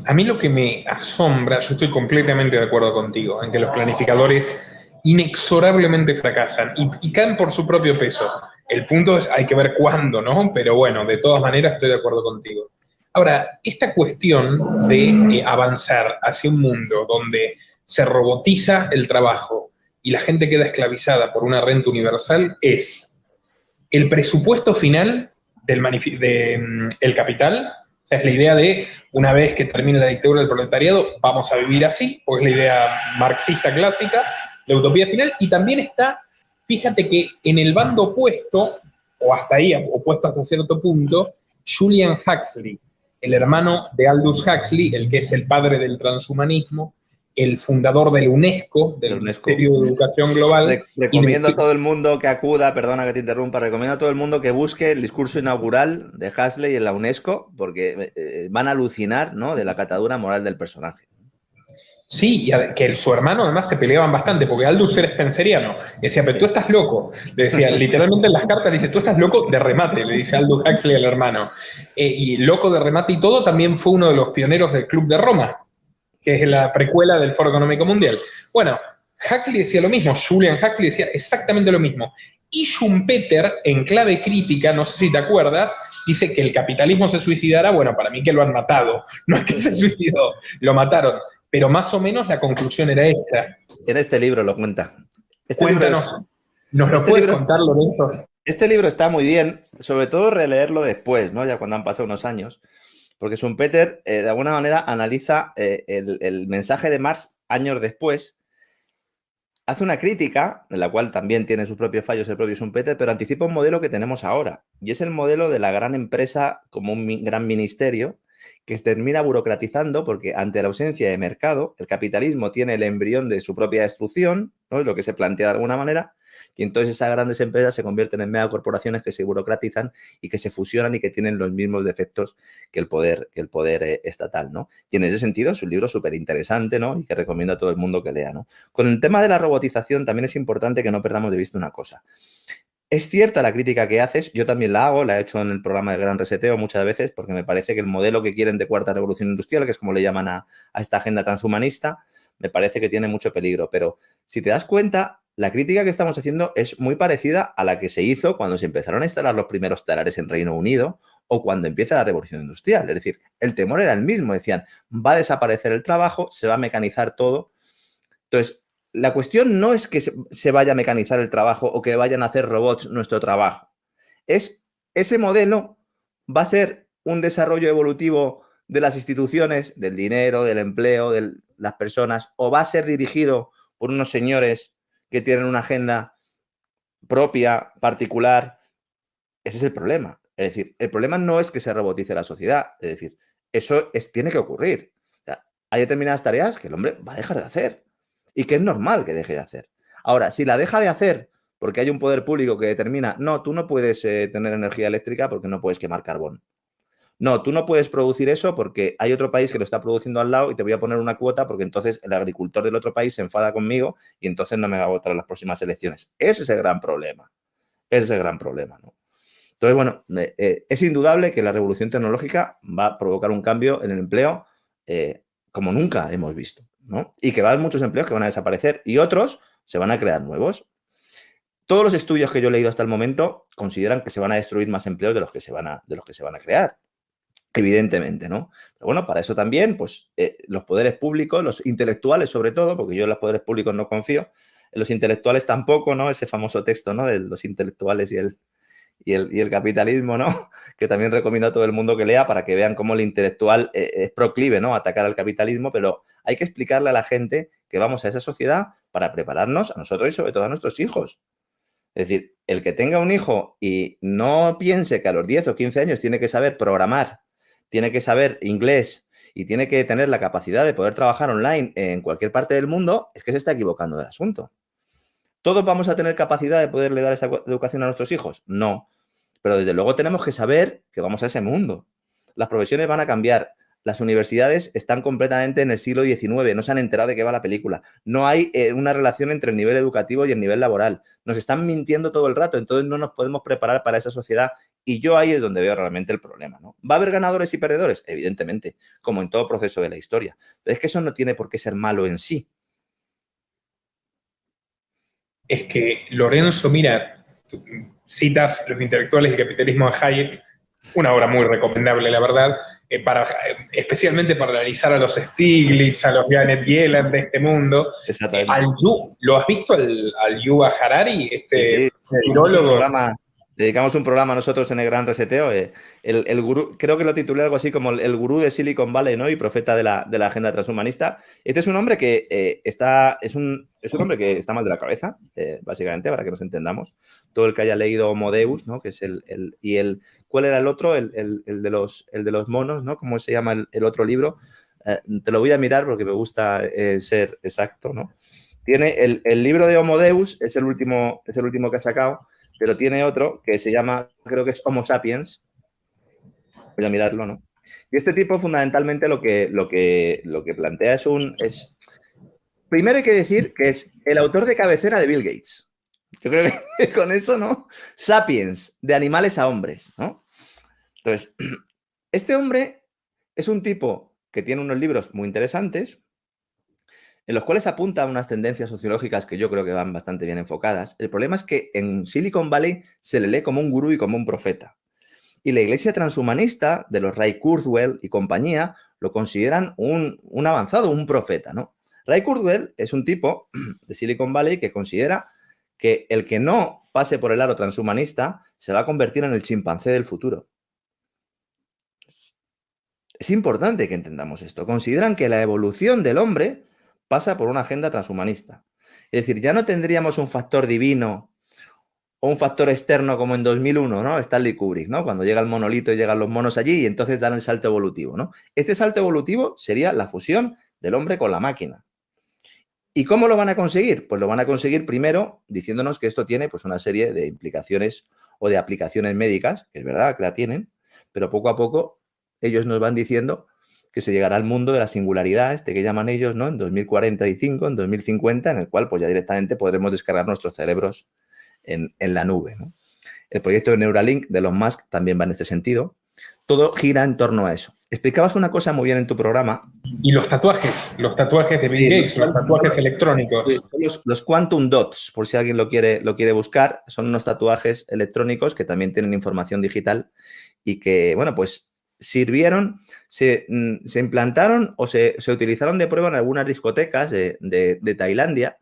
A mí lo que me asombra, yo estoy completamente de acuerdo contigo, en que los planificadores inexorablemente fracasan y caen por su propio peso. El punto es, hay que ver cuándo, ¿no? Pero bueno, de todas maneras estoy de acuerdo contigo. Ahora, esta cuestión de avanzar hacia un mundo donde se robotiza el trabajo y la gente queda esclavizada por una renta universal es el presupuesto final del capital. O sea, es la idea de, una vez que termine la dictadura del proletariado, vamos a vivir así, porque es la idea marxista clásica, la utopía final, y también está, fíjate que en el bando opuesto, o hasta ahí, opuesto hasta cierto punto, Julian Huxley, el hermano de Aldous Huxley, el que es el padre del transhumanismo, el fundador de la UNESCO, del Ministerio de Educación Global. Recomiendo a todo el mundo que acuda, perdona que te interrumpa, recomiendo a todo el mundo que busque el discurso inaugural de Huxley en la UNESCO, porque van a alucinar, ¿no?, de la catadura moral del personaje. Sí, y que su hermano además se peleaban bastante, porque Aldous era spenceriano. Decía, pero tú estás loco. Le decía, literalmente en las cartas, le dice, tú estás loco de remate, le dice Aldous Huxley al hermano. Y loco de remate y todo, también fue uno de los pioneros del Club de Roma, que es la precuela del Foro Económico Mundial. Bueno, Huxley decía lo mismo, Julian Huxley decía exactamente lo mismo. Y Schumpeter, en clave crítica, no sé si te acuerdas, dice que el capitalismo se suicidará. Bueno, para mí que lo han matado. No es que se suicidó, lo mataron. Pero más o menos la conclusión era esta. En este libro lo cuenta. Cuéntanos, ¿nos lo puedes contar, Lorenzo? Este libro está muy bien, sobre todo releerlo después, ¿no?, ya cuando han pasado unos años, porque Schumpeter, de alguna manera, analiza el mensaje de Marx años después, hace una crítica, en la cual también tiene sus propios fallos el propio Schumpeter, pero anticipa un modelo que tenemos ahora, y es el modelo de la gran empresa como un gran ministerio, que se termina burocratizando porque ante la ausencia de mercado, el capitalismo tiene el embrión de su propia destrucción, ¿no?, es lo que se plantea de alguna manera, y entonces esas grandes empresas se convierten en megacorporaciones que se burocratizan y que se fusionan y que tienen los mismos defectos que el poder estatal, ¿no? Y en ese sentido es un libro súper interesante, ¿no?, y que recomiendo a todo el mundo que lea, ¿no? Con el tema de la robotización también es importante que no perdamos de vista una cosa. Es cierta la crítica que haces, yo también la hago, la he hecho en el programa de Gran Reseteo muchas veces, porque me parece que el modelo que quieren de cuarta revolución industrial, que es como le llaman a esta agenda transhumanista, me parece que tiene mucho peligro. Pero si te das cuenta, la crítica que estamos haciendo es muy parecida a la que se hizo cuando se empezaron a instalar los primeros talares en Reino Unido o cuando empieza la revolución industrial. Es decir, el temor era el mismo, decían, va a desaparecer el trabajo, se va a mecanizar todo. Entonces, la cuestión no es que se vaya a mecanizar el trabajo o que vayan a hacer robots nuestro trabajo. Ese modelo va a ser un desarrollo evolutivo de las instituciones, del dinero, del empleo, de las personas, o va a ser dirigido por unos señores que tienen una agenda propia, particular. Ese es el problema. Es decir, el problema no es que se robotice la sociedad. Es decir, eso tiene que ocurrir. O sea, hay determinadas tareas que el hombre va a dejar de hacer. Y que es normal que deje de hacer. Ahora, si la deja de hacer porque hay un poder público que determina, no, tú no puedes tener energía eléctrica porque no puedes quemar carbón. No, tú no puedes producir eso porque hay otro país que lo está produciendo al lado y te voy a poner una cuota porque entonces el agricultor del otro país se enfada conmigo y entonces no me va a votar en las próximas elecciones. Ese es el gran problema. Ese es el gran problema, ¿no? Entonces, bueno, es indudable que la revolución tecnológica va a provocar un cambio en el empleo como nunca hemos visto, ¿no? Y que va a haber muchos empleos que van a desaparecer y otros se van a crear nuevos. Todos los estudios que yo he leído hasta el momento consideran que se van a destruir más empleos de los que se van a crear. Evidentemente, ¿no? Pero bueno, para eso también, pues, los poderes públicos, los intelectuales sobre todo, porque yo en los poderes públicos no confío, en los intelectuales tampoco, ¿no? Ese famoso texto, ¿no? De los intelectuales y el capitalismo, ¿no? Que también recomiendo a todo el mundo que lea para que vean cómo el intelectual es proclive, ¿no? A atacar al capitalismo, pero hay que explicarle a la gente que vamos a esa sociedad para prepararnos a nosotros y sobre todo a nuestros hijos. Es decir, el que tenga un hijo y no piense que a los 10 o 15 años tiene que saber programar, tiene que saber inglés y tiene que tener la capacidad de poder trabajar online en cualquier parte del mundo, es que se está equivocando del asunto. ¿Todos vamos a tener capacidad de poderle dar esa educación a nuestros hijos? No. Pero desde luego tenemos que saber que vamos a ese mundo. Las profesiones van a cambiar. Las universidades están completamente en el siglo XIX, no se han enterado de qué va la película. No hay una relación entre el nivel educativo y el nivel laboral. Nos están mintiendo todo el rato, entonces no nos podemos preparar para esa sociedad. Y yo ahí es donde veo realmente el problema, ¿no? ¿Va a haber ganadores y perdedores? Evidentemente, como en todo proceso de la historia. Pero es que eso no tiene por qué ser malo en sí. Es que, Lorenzo, mira, citas Los intelectuales del capitalismo de Hayek, una obra muy recomendable, la verdad, especialmente para analizar a los Stiglitz, a los Janet Yellen de este mundo. Exactamente. ¿Lo has visto al Yuval Harari, este filólogo? Dedicamos un programa nosotros en el Gran Reseteo. El gurú, creo que lo titulé algo así como el gurú de Silicon Valley, ¿no? Y profeta de la agenda transhumanista. Este es un hombre que es un hombre que está mal de la cabeza, básicamente, para que nos entendamos. Todo el que haya leído Homo Deus, ¿no? Que es ¿cuál era el otro? El de los monos, ¿no? ¿Cómo se llama el otro libro? Te lo voy a mirar porque me gusta ser exacto, ¿no? Tiene el libro de Homo Deus, es el último que ha sacado. Pero tiene otro que se llama, creo que es Homo Sapiens. Voy a mirarlo, ¿no? Y este tipo fundamentalmente lo que plantea es... Primero hay que decir que es el autor de cabecera de Bill Gates. Yo creo que con eso, ¿no? Sapiens, de animales a hombres, ¿no? Entonces, este hombre es un tipo que tiene unos libros muy interesantes, en los cuales apunta a unas tendencias sociológicas que yo creo que van bastante bien enfocadas. El problema es que en Silicon Valley se le lee como un gurú y como un profeta. Y la iglesia transhumanista de los Ray Kurzweil y compañía lo consideran un avanzado, un profeta, ¿no? Ray Kurzweil es un tipo de Silicon Valley que considera que el que no pase por el aro transhumanista se va a convertir en el chimpancé del futuro. Es importante que entendamos esto. Consideran que la evolución del hombre pasa por una agenda transhumanista. Es decir, ya no tendríamos un factor divino o un factor externo como en 2001, ¿no? Stanley Kubrick, ¿no? Cuando llega el monolito y llegan los monos allí y entonces dan el salto evolutivo, ¿no? Este salto evolutivo sería la fusión del hombre con la máquina. ¿Y cómo lo van a conseguir? Pues lo van a conseguir primero diciéndonos que esto tiene pues una serie de implicaciones o de aplicaciones médicas, que es verdad que la tienen, pero poco a poco ellos nos van diciendo que se llegará al mundo de la singularidad, que llaman ellos, ¿no? En 2045, en 2050, en el cual pues ya directamente podremos descargar nuestros cerebros en la nube, ¿no? El proyecto de Neuralink de Elon Musk también va en este sentido. Todo gira en torno a eso. Explicabas una cosa muy bien en tu programa. Y los tatuajes de Bill Gates, los tatuajes electrónicos. Los Quantum Dots, por si alguien lo quiere buscar, son unos tatuajes electrónicos que también tienen información digital y que, bueno, pues sirvieron, se implantaron o se utilizaron de prueba en algunas discotecas de Tailandia,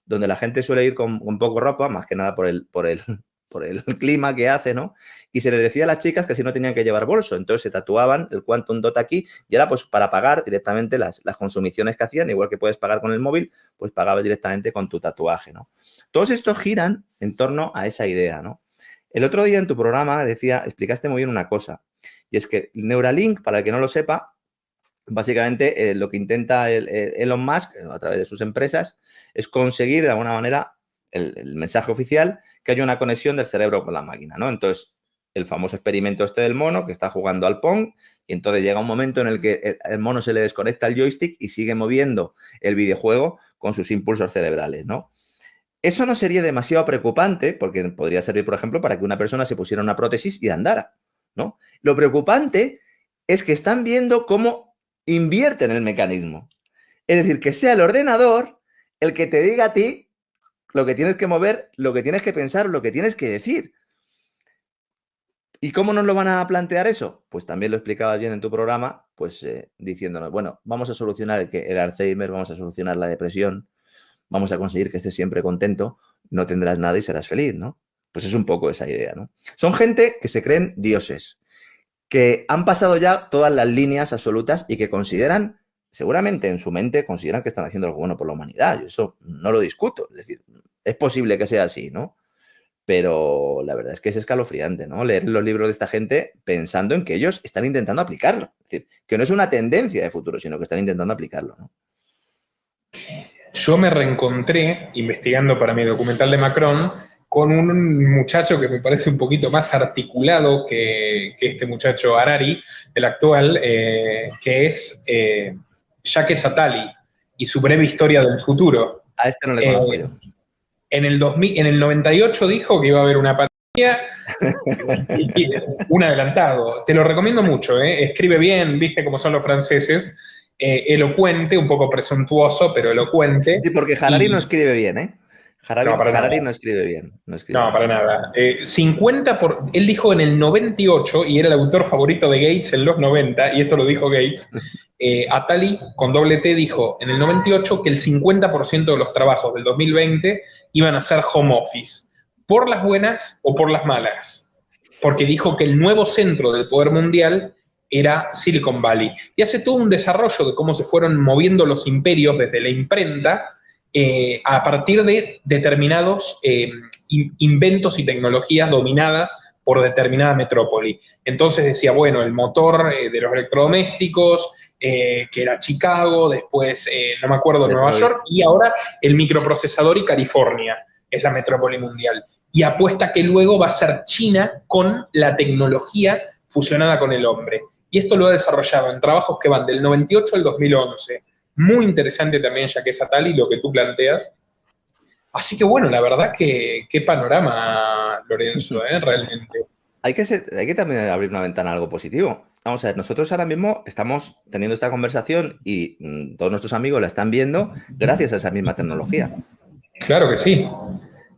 donde la gente suele ir con poco ropa, más que nada por el clima que hace, ¿no? Y se les decía a las chicas que si no tenían que llevar bolso, entonces se tatuaban el Quantum Dot aquí y era pues para pagar directamente las consumiciones que hacían, igual que puedes pagar con el móvil, pues pagabas directamente con tu tatuaje, ¿no? Todos estos giran en torno a esa idea, ¿no? El otro día en tu programa explicaste muy bien una cosa, y es que Neuralink, para el que no lo sepa, básicamente lo que intenta Elon Musk a través de sus empresas es conseguir de alguna manera el mensaje oficial que haya una conexión del cerebro con la máquina, ¿no? Entonces, el famoso experimento del mono que está jugando al Pong y entonces llega un momento en el que el mono se le desconecta el joystick y sigue moviendo el videojuego con sus impulsos cerebrales, ¿no? Eso no sería demasiado preocupante porque podría servir, por ejemplo, para que una persona se pusiera una prótesis y andara, ¿no? Lo preocupante es que están viendo cómo invierten el mecanismo. Es decir, que sea el ordenador el que te diga a ti lo que tienes que mover, lo que tienes que pensar, lo que tienes que decir. ¿Y cómo nos lo van a plantear eso? Pues también lo explicabas bien en tu programa, pues diciéndonos, bueno, vamos a solucionar el Alzheimer, vamos a solucionar la depresión, vamos a conseguir que estés siempre contento, no tendrás nada y serás feliz, ¿no? Pues es un poco esa idea, ¿no? Son gente que se creen dioses, que han pasado ya todas las líneas absolutas y que consideran, seguramente en su mente, consideran que están haciendo algo bueno por la humanidad. Yo eso no lo discuto. Es decir, es posible que sea así, ¿no? Pero la verdad es que es escalofriante, ¿no? Leer los libros de esta gente pensando en que ellos están intentando aplicarlo. Es decir, que no es una tendencia de futuro, sino que están intentando aplicarlo, ¿no? Yo me reencontré, investigando para mi documental de Macron, con un muchacho que me parece un poquito más articulado que este muchacho Harari, el actual, que es Jacques Attali y su breve historia del futuro. A este no le conozco yo. En el 98 dijo que iba a haber una pandemia, un adelantado. Te lo recomiendo mucho, ¿eh? Escribe bien, viste cómo son los franceses, elocuente, un poco presuntuoso, pero elocuente. Sí, porque Harari no escribe bien, ¿eh? Harari no escribe bien. No, para nada. Él dijo en el 98, y era el autor favorito de Gates en los 90, y esto lo dijo Gates, Attali, con doble T, dijo en el 98 que el 50% de los trabajos del 2020 iban a ser home office, por las buenas o por las malas, porque dijo que el nuevo centro del poder mundial era Silicon Valley. Y hace todo un desarrollo de cómo se fueron moviendo los imperios desde la imprenta a partir de determinados inventos y tecnologías dominadas por determinada metrópoli. Entonces decía, bueno, el motor de los electrodomésticos, que era Chicago, después, no me acuerdo, Nueva York, y ahora el microprocesador y California es la metrópoli mundial. Y apuesta que luego va a ser China con la tecnología fusionada con el hombre. Y esto lo ha desarrollado en trabajos que van del 98 al 2011. Muy interesante también, ya que es Attali, lo que tú planteas. Así que bueno, la verdad que qué panorama, Lorenzo, realmente. Hay que también abrir una ventana a algo positivo. Vamos a ver, nosotros ahora mismo estamos teniendo esta conversación y todos nuestros amigos la están viendo gracias a esa misma tecnología. Claro que sí.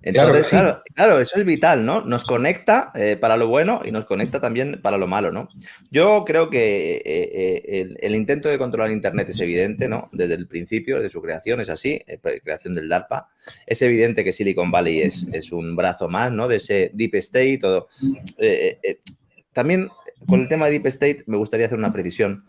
Entonces, claro, eso es vital, ¿no? Nos conecta para lo bueno y nos conecta también para lo malo, ¿no? Yo creo que el intento de controlar Internet es evidente, ¿no? Desde el principio, desde su creación, es así, creación del DARPA. Es evidente que Silicon Valley es un brazo más, ¿no? De ese Deep State. Todo. También, con el tema de Deep State, me gustaría hacer una precisión.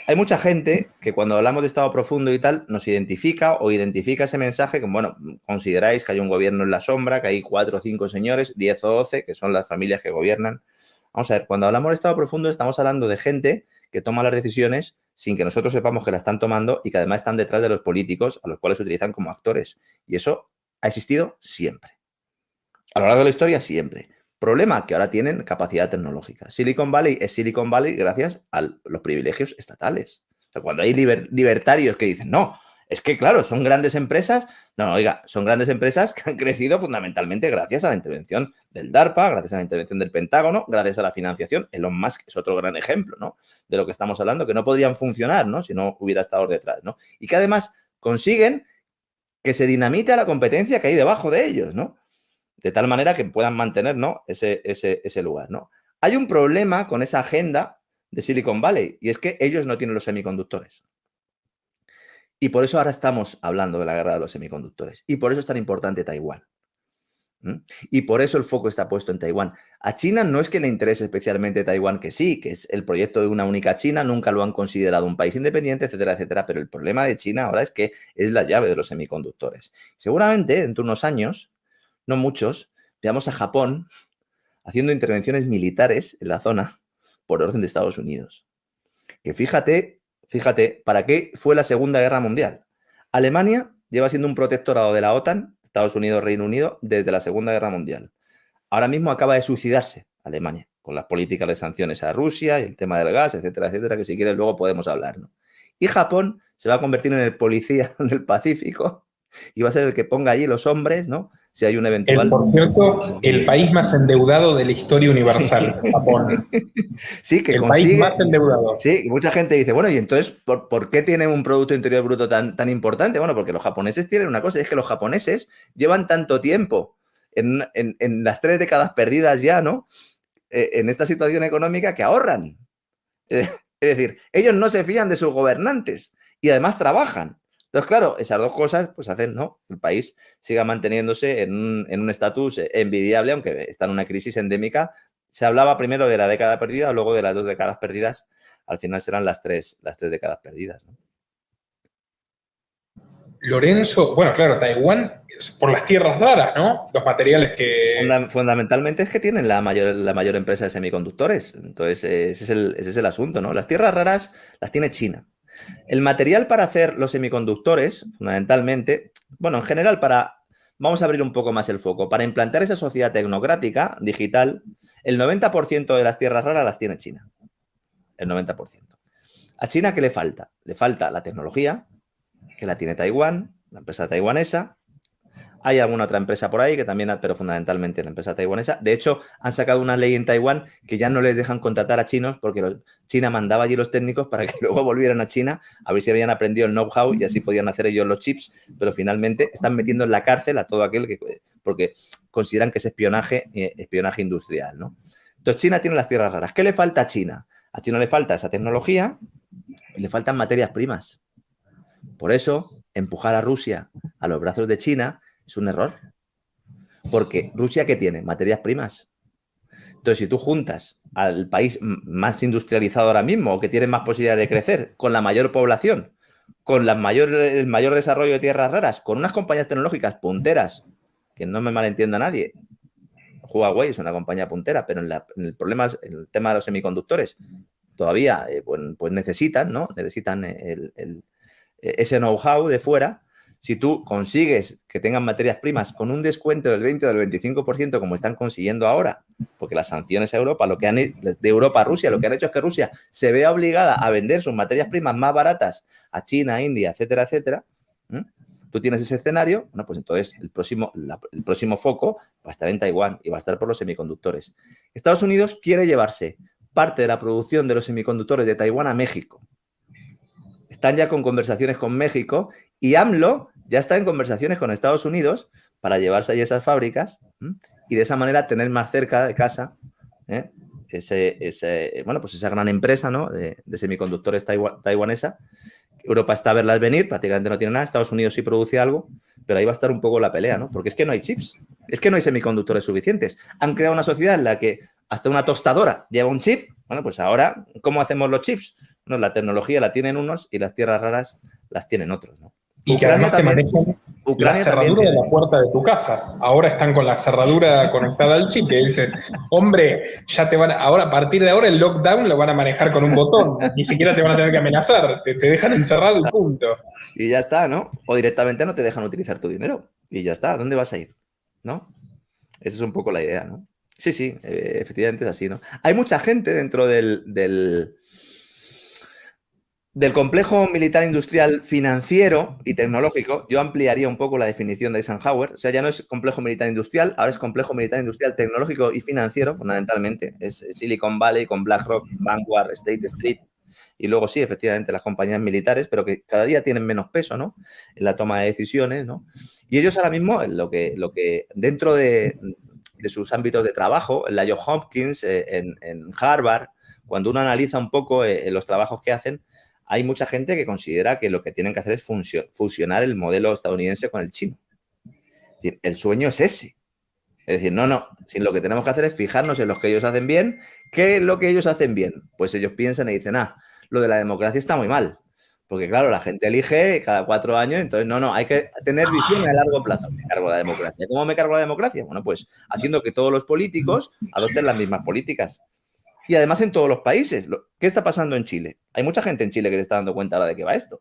Hay mucha gente que cuando hablamos de estado profundo y tal, nos identifica ese mensaje como, bueno, consideráis que hay un gobierno en la sombra, que hay 4 o 5 señores, 10 o 12, que son las familias que gobiernan. Vamos a ver, cuando hablamos de estado profundo estamos hablando de gente que toma las decisiones sin que nosotros sepamos que la están tomando y que además están detrás de los políticos a los cuales se utilizan como actores. Y eso ha existido siempre. A lo largo de la historia, siempre. Problema, que ahora tienen capacidad tecnológica. Silicon Valley es Silicon Valley gracias a los privilegios estatales. O sea, cuando hay libertarios que dicen, no, es que claro, son grandes empresas. No, oiga, son grandes empresas que han crecido fundamentalmente gracias a la intervención del DARPA, gracias a la intervención del Pentágono, gracias a la financiación. Elon Musk es otro gran ejemplo, ¿no? De lo que estamos hablando, que no podrían funcionar, ¿no? Si no hubiera estado detrás, ¿no? Y que además consiguen que se dinamite a la competencia que hay debajo de ellos, ¿no? De tal manera que puedan mantener, ¿no? ese lugar, ¿no? Hay un problema con esa agenda de Silicon Valley y es que ellos no tienen los semiconductores. Y por eso ahora estamos hablando de la guerra de los semiconductores. Y por eso es tan importante Taiwán. Y por eso el foco está puesto en Taiwán. A China no es que le interese especialmente Taiwán, que sí, que es el proyecto de una única China, nunca lo han considerado un país independiente, etcétera, etcétera. Pero el problema de China ahora es que es la llave de los semiconductores. Seguramente, dentro de unos años, no muchos, veamos a Japón haciendo intervenciones militares en la zona por orden de Estados Unidos. Que fíjate, ¿para qué fue la Segunda Guerra Mundial? Alemania lleva siendo un protectorado de la OTAN, Estados Unidos, Reino Unido, desde la Segunda Guerra Mundial. Ahora mismo acaba de suicidarse Alemania con las políticas de sanciones a Rusia y el tema del gas, etcétera, etcétera, que si quieres luego podemos hablar, ¿no? Y Japón se va a convertir en el policía del Pacífico y va a ser el que ponga allí los hombres, ¿no? Si hay un eventual... Por cierto, el país más endeudado de la historia universal, sí. Japón. Sí, que el consigue... país más endeudado. Sí, mucha gente dice, bueno, y entonces, ¿por qué tienen un Producto Interior Bruto tan importante? Bueno, porque los japoneses tienen una cosa, es que los japoneses llevan tanto tiempo en las 3 décadas perdidas ya, ¿no? En esta situación económica que ahorran. Es decir, ellos no se fían de sus gobernantes y además trabajan. Entonces, claro, esas dos cosas pues hacen, ¿no?, que el país siga manteniéndose en un estatus envidiable, aunque está en una crisis endémica. Se hablaba primero de la década perdida, luego de las 2 décadas perdidas. Al final serán las tres décadas perdidas, ¿no? Lorenzo, bueno, claro, Taiwán, por las tierras raras, ¿no? Los materiales que... Fundamentalmente es que tienen la mayor empresa de semiconductores. Entonces, ese es el asunto, ¿no? Las tierras raras las tiene China. El material para hacer los semiconductores, fundamentalmente, bueno, en general vamos a abrir un poco más el foco. Para implantar esa sociedad tecnocrática, digital, el 90% de las tierras raras las tiene China. El 90%. ¿A China qué le falta? Le falta la tecnología, que la tiene Taiwán, la empresa taiwanesa. Hay alguna otra empresa por ahí que también, pero fundamentalmente la empresa taiwanesa. De hecho, han sacado una ley en Taiwán que ya no les dejan contratar a chinos porque China mandaba allí los técnicos para que luego volvieran a China a ver si habían aprendido el know-how y así podían hacer ellos los chips, pero finalmente están metiendo en la cárcel a todo aquel porque consideran que es espionaje industrial, ¿no? Entonces, China tiene las tierras raras. ¿Qué le falta a China? A China le falta esa tecnología y le faltan materias primas. Por eso, empujar a Rusia a los brazos de China es un error. Porque Rusia, ¿qué tiene? Materias primas. Entonces, si tú juntas al país más industrializado ahora mismo o que tiene más posibilidades de crecer, con la mayor población, con el mayor desarrollo de tierras raras, con unas compañías tecnológicas punteras, que no me malentienda nadie, Huawei es una compañía puntera, pero en el tema de los semiconductores todavía pues necesitan, ¿no? Necesitan ese know-how de fuera. Si tú consigues que tengan materias primas con un descuento del 20 o del 25%, como están consiguiendo ahora, porque las sanciones a Europa, de Europa a Rusia, lo que han hecho es que Rusia se vea obligada a vender sus materias primas más baratas a China, India, etcétera, etcétera. Tú tienes ese escenario, bueno, pues entonces el próximo foco va a estar en Taiwán y va a estar por los semiconductores. Estados Unidos quiere llevarse parte de la producción de los semiconductores de Taiwán a México. Están ya con conversaciones con México y AMLO ya está en conversaciones con Estados Unidos para llevarse ahí esas fábricas y de esa manera tener más cerca de casa pues esa gran empresa, ¿no?, de semiconductores taiwanesa. Europa está a verlas venir, prácticamente no tiene nada. Estados Unidos sí produce algo, pero ahí va a estar un poco la pelea, ¿no? Porque es que no hay chips, es que no hay semiconductores suficientes. Han creado una sociedad en la que hasta una tostadora lleva un chip. Bueno, pues ahora, ¿cómo hacemos los chips? Bueno, la tecnología la tienen unos y las tierras raras las tienen otros, ¿no? Y Ucrania que además también, la cerradura de la puerta de tu casa. Ahora están con la cerradura conectada al chip, que dices, hombre, ya te van ahora, a partir de ahora el lockdown lo van a manejar con un botón. Ni siquiera te van a tener que amenazar, te dejan encerrado y punto. Y ya está, ¿no? O directamente no te dejan utilizar tu dinero. Y ya está, ¿dónde vas a ir? ¿No? Esa es un poco la idea, ¿no? Sí, efectivamente es así, ¿no? Hay mucha gente dentro del complejo militar industrial financiero y tecnológico. Yo ampliaría un poco la definición de Eisenhower. O sea, ya no es complejo militar industrial, ahora es complejo militar industrial tecnológico y financiero, fundamentalmente. Es Silicon Valley con BlackRock, Vanguard, State Street. Y luego sí, efectivamente, las compañías militares, pero que cada día tienen menos peso, ¿no?, en la toma de decisiones, ¿no? Y ellos ahora mismo, lo que dentro de sus ámbitos de trabajo, en la Johns Hopkins, en Harvard, cuando uno analiza un poco los trabajos que hacen, hay mucha gente que considera que lo que tienen que hacer es fusionar el modelo estadounidense con el chino. Es decir, el sueño es ese. Es decir, no, si lo que tenemos que hacer es fijarnos en lo que ellos hacen bien. ¿Qué es lo que ellos hacen bien? Pues ellos piensan y dicen, lo de la democracia está muy mal. Porque, claro, la gente elige cada 4 años, entonces, hay que tener visión a largo plazo. Me cargo la democracia. ¿Cómo me cargo la democracia? Bueno, pues haciendo que todos los políticos adopten las mismas políticas. Y además en todos los países. ¿Qué está pasando en Chile? Hay mucha gente en Chile que se está dando cuenta ahora de qué va esto.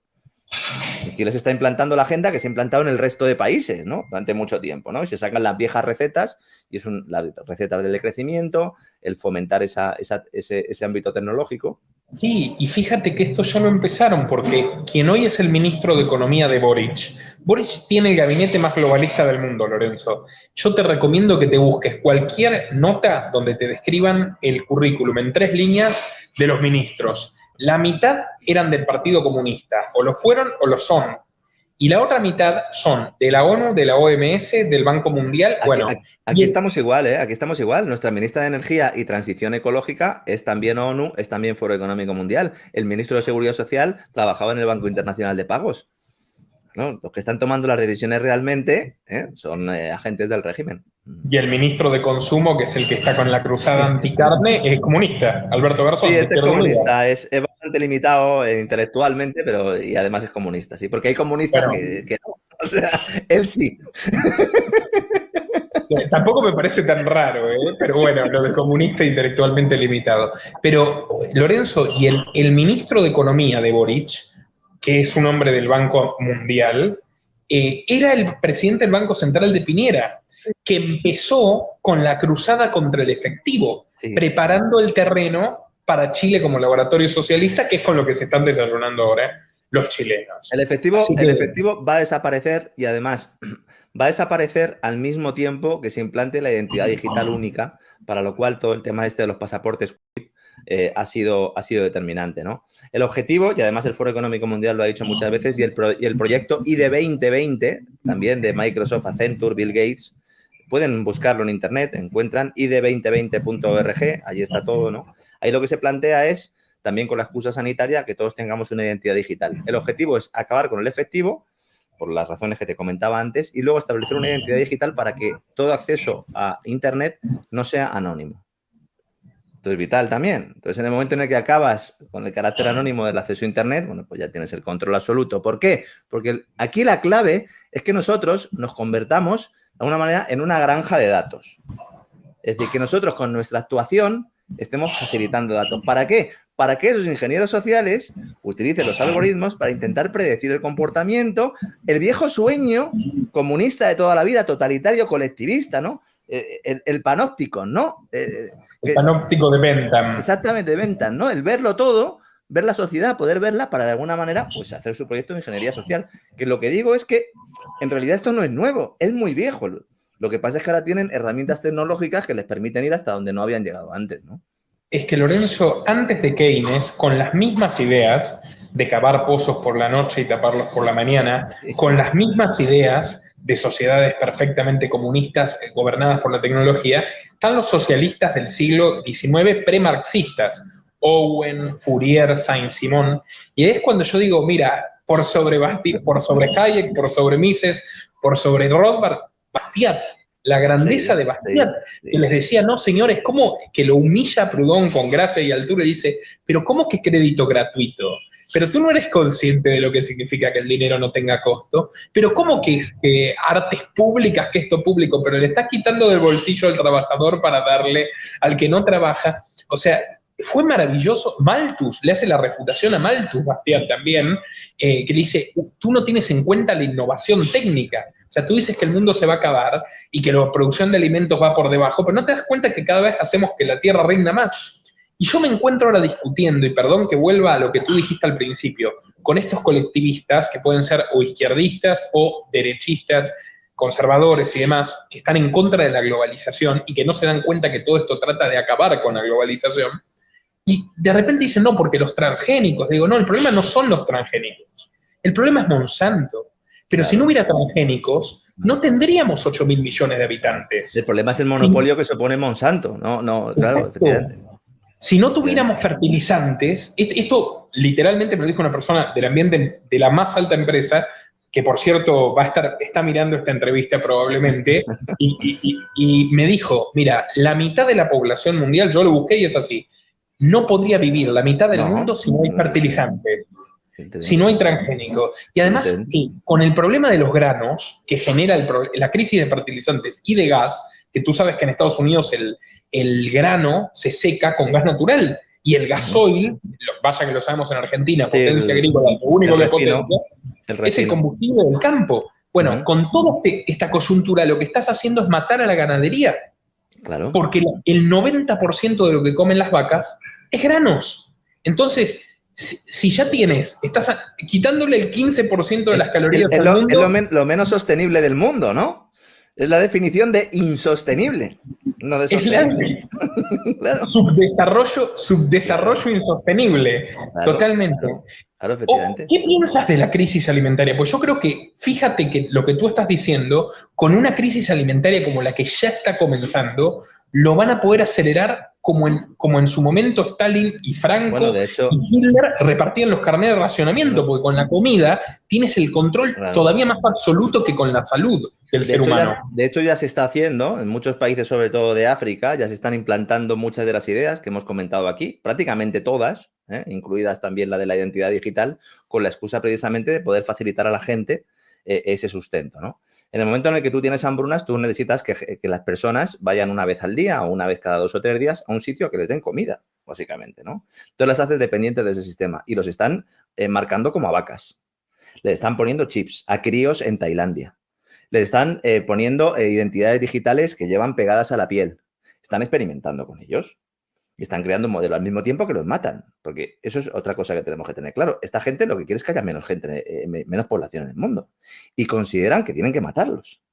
En Chile se está implantando la agenda que se ha implantado en el resto de países, ¿no?, durante mucho tiempo, ¿no? Y se sacan las viejas recetas, y las recetas del crecimiento, el fomentar ese ámbito tecnológico. Sí, y fíjate que esto ya lo empezaron, porque quien hoy es el ministro de Economía de Boric Boric tiene el gabinete más globalista del mundo, Lorenzo. Yo te recomiendo que te busques cualquier nota donde te describan el currículum en 3 líneas de los ministros. La mitad eran del Partido Comunista, o lo fueron o lo son. Y la otra mitad son de la ONU, de la OMS, del Banco Mundial. Aquí estamos igual, ¿eh? Aquí estamos igual. Nuestra ministra de Energía y Transición Ecológica es también ONU, es también Foro Económico Mundial. El ministro de Seguridad Social trabajaba en el Banco Internacional de Pagos. ¿No? Los que están tomando las decisiones realmente son agentes del régimen. Y el ministro de Consumo, que es el que está con la cruzada anticarne, es comunista, Alberto Garzón. Sí, este es comunista, es bastante limitado intelectualmente, pero y además es comunista, sí, porque hay comunistas que no. O sea, él sí. Tampoco me parece tan raro, pero bueno, lo de comunista intelectualmente limitado. Pero, Lorenzo, y el ministro de Economía de Boric, que es un hombre del Banco Mundial, era el presidente del Banco Central de Piñera, que empezó con la cruzada contra el efectivo, preparando el terreno para Chile como laboratorio socialista, que es con lo que se están desayunando ahora los chilenos. El efectivo va a desaparecer y además va a desaparecer al mismo tiempo que se implante la identidad digital única, para lo cual todo el tema de los pasaportes ha sido determinante, ¿no? El objetivo, y además el Foro Económico Mundial lo ha dicho muchas veces, y el proyecto IDE 2020, también de Microsoft, Accenture, Bill Gates, pueden buscarlo en internet, encuentran ide2020.org, allí está todo, ¿no? Ahí lo que se plantea es, también con la excusa sanitaria, que todos tengamos una identidad digital. El objetivo es acabar con el efectivo, por las razones que te comentaba antes, y luego establecer una identidad digital para que todo acceso a internet no sea anónimo. Esto es vital también. Entonces, en el momento en el que acabas con el carácter anónimo del acceso a internet, bueno, pues ya tienes el control absoluto. ¿Por qué? Porque aquí la clave es que nosotros nos convertamos, de alguna manera, en una granja de datos. Es decir, que nosotros con nuestra actuación estemos facilitando datos. ¿Para qué? Para que esos ingenieros sociales utilicen los algoritmos para intentar predecir el comportamiento, el viejo sueño comunista de toda la vida, totalitario, colectivista, ¿no? El panóptico, ¿no? El panóptico de Bentham. Exactamente, de Bentham, ¿no? El verlo todo, ver la sociedad, poder verla para de alguna manera pues hacer su proyecto de ingeniería social. Que lo que digo es que en realidad esto no es nuevo, es muy viejo. Lo que pasa es que ahora tienen herramientas tecnológicas que les permiten ir hasta donde no habían llegado antes, ¿no? Es que, Lorenzo, antes de Keynes, con las mismas ideas de cavar pozos por la noche y taparlos por la mañana, con las mismas ideas de sociedades perfectamente comunistas gobernadas por la tecnología, están los socialistas del siglo XIX premarxistas, Owen, Fourier, Saint-Simon, y es cuando yo digo, mira, por sobre Hayek, por sobre Mises, por sobre Rothbard, Bastiat, la grandeza de Bastiat, que les decía, no, señores, ¿cómo que lo humilla Proudhon con gracia y altura y dice, pero ¿cómo que crédito gratuito? Pero tú no eres consciente de lo que significa que el dinero no tenga costo, pero ¿cómo que artes públicas, que esto público, pero le estás quitando del bolsillo al trabajador para darle al que no trabaja? O sea, fue maravilloso. Malthus le hace la refutación a Malthus, Bastiat también, que le dice, tú no tienes en cuenta la innovación técnica. O sea, tú dices que el mundo se va a acabar y que la producción de alimentos va por debajo, pero no te das cuenta que cada vez hacemos que la tierra rinda más. Y yo me encuentro ahora discutiendo, y perdón que vuelva a lo que tú dijiste al principio, con estos colectivistas que pueden ser o izquierdistas o derechistas, conservadores y demás, que están en contra de la globalización y que no se dan cuenta que todo esto trata de acabar con la globalización. Y de repente dicen, no, porque los transgénicos. Digo, no, el problema no son los transgénicos. El problema es Monsanto. Pero claro, si no hubiera transgénicos, no tendríamos 8.000 millones de habitantes. El problema es el monopolio que se opone Monsanto. No, claro, efectivamente. Si no tuviéramos fertilizantes, esto literalmente me lo dijo una persona del ambiente de la más alta empresa, que por cierto está mirando esta entrevista probablemente, y me dijo, mira, la mitad de la población mundial, yo lo busqué y es así, no podría vivir la mitad del mundo si no hay fertilizantes, si no hay transgénicos. Y además, con el problema de los granos, que genera la crisis de fertilizantes y de gas, que tú sabes que en Estados Unidos el grano se seca con gas natural, y el gasoil, vaya que lo sabemos en Argentina, potencia agrícola, lo único que es potencia, es el combustible del campo. Bueno, con toda esta coyuntura, lo que estás haciendo es matar a la ganadería. Claro. Porque el 90% de lo que comen las vacas es granos. Entonces, si ya estás quitándole el 15% de las calorías es al mundo. lo menos sostenible del mundo, ¿no? Es la definición de insostenible, no de sostenible. Claro. Subdesarrollo insostenible, Claro, totalmente. claro, efectivamente. ¿Qué piensas de la crisis alimentaria? Pues yo creo que, fíjate que lo que tú estás diciendo, con una crisis alimentaria como la que ya está comenzando, lo van a poder acelerar como en su momento Stalin y Franco Bueno, de hecho, y Hitler repartían los carnets de racionamiento, porque con la comida tienes el control claro. todavía más absoluto que con la salud del ser humano. De hecho, ya se está haciendo, en muchos países, sobre todo de África, ya se están implantando muchas de las ideas que hemos comentado aquí, prácticamente todas, incluidas también la de la identidad digital, con la excusa precisamente de poder facilitar a la gente ese sustento, ¿no? En el momento en el que tú tienes hambrunas, tú necesitas que las personas vayan una vez al día o una vez cada 2 o 3 días a un sitio que les den comida, básicamente, ¿no? Entonces las haces dependientes de ese sistema y los están marcando como a vacas. Le están poniendo chips a críos en Tailandia. Le están poniendo identidades digitales que llevan pegadas a la piel. Están experimentando con ellos. Y están creando un modelo al mismo tiempo que los matan. Porque eso es otra cosa que tenemos que tener claro. Esta gente lo que quiere es que haya menos gente, menos población en el mundo. Y consideran que tienen que matarlos.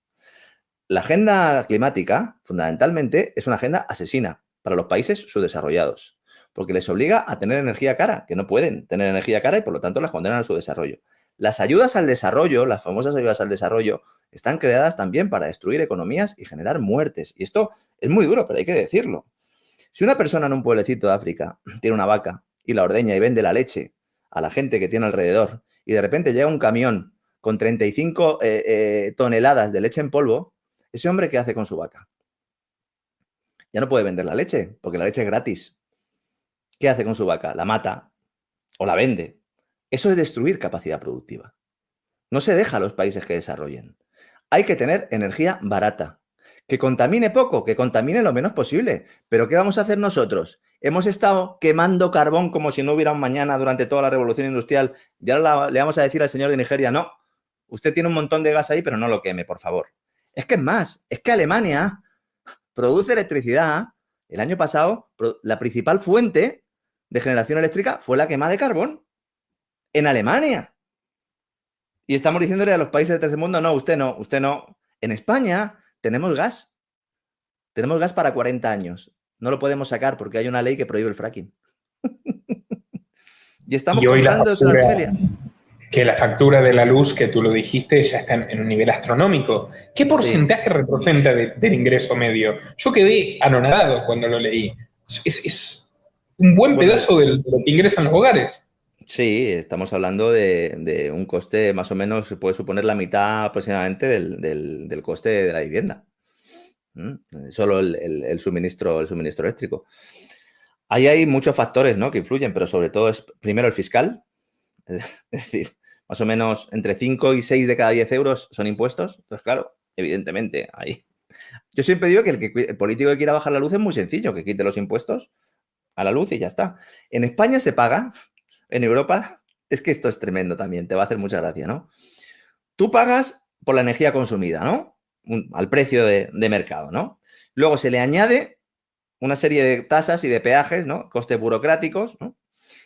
La agenda climática, fundamentalmente, es una agenda asesina para los países subdesarrollados. Porque les obliga a tener energía cara, que no pueden tener energía cara y por lo tanto las condenan a su desarrollo. Las ayudas al desarrollo, las famosas ayudas al desarrollo, están creadas también para destruir economías y generar muertes. Y esto es muy duro, pero hay que decirlo. Si una persona en un pueblecito de África tiene una vaca y la ordeña y vende la leche a la gente que tiene alrededor y de repente llega un camión con 35 toneladas de leche en polvo, ese hombre, ¿qué hace con su vaca? Ya no puede vender la leche, porque la leche es gratis. ¿Qué hace con su vaca? La mata o la vende. Eso es destruir capacidad productiva. No se deja a los países que desarrollen. Hay que tener energía barata. Que contamine poco, que contamine lo menos posible. Pero ¿qué vamos a hacer nosotros? Hemos estado quemando carbón como si no hubiera un mañana durante toda la revolución industrial. Y ahora le vamos a decir al señor de Nigeria, no, usted tiene un montón de gas ahí, pero no lo queme, por favor. Es que es más, es que Alemania produce electricidad. El año pasado, la principal fuente de generación eléctrica fue la quema de carbón en Alemania. Y estamos diciéndole a los países del tercer mundo, no, usted no, usted no. En España tenemos gas. Tenemos gas para 40 años. No lo podemos sacar porque hay una ley que prohíbe el fracking. Y estamos comprando eso en Argelia. Que la factura de la luz, que tú lo dijiste, ya está en un nivel astronómico. ¿Qué porcentaje representa del ingreso medio? Yo quedé anonadado cuando lo leí. Es un buen pedazo de lo que ingresan los hogares. Sí, estamos hablando de un coste más o menos, se puede suponer la mitad aproximadamente del coste de la vivienda. Solo el suministro eléctrico. Ahí hay muchos factores, ¿no?, que influyen, pero sobre todo es primero el fiscal. Es decir, más o menos entre 5 y 6 de cada 10 euros son impuestos. Entonces, claro, evidentemente, ahí. Yo siempre digo que el político que quiera bajar la luz es muy sencillo, que quite los impuestos a la luz y ya está. En España se paga, en Europa, es que esto es tremendo también, te va a hacer mucha gracia, ¿no? Tú pagas por la energía consumida, ¿no? Al precio de mercado, ¿no? Luego se le añade una serie de tasas y de peajes, ¿no? Costes burocráticos, ¿no?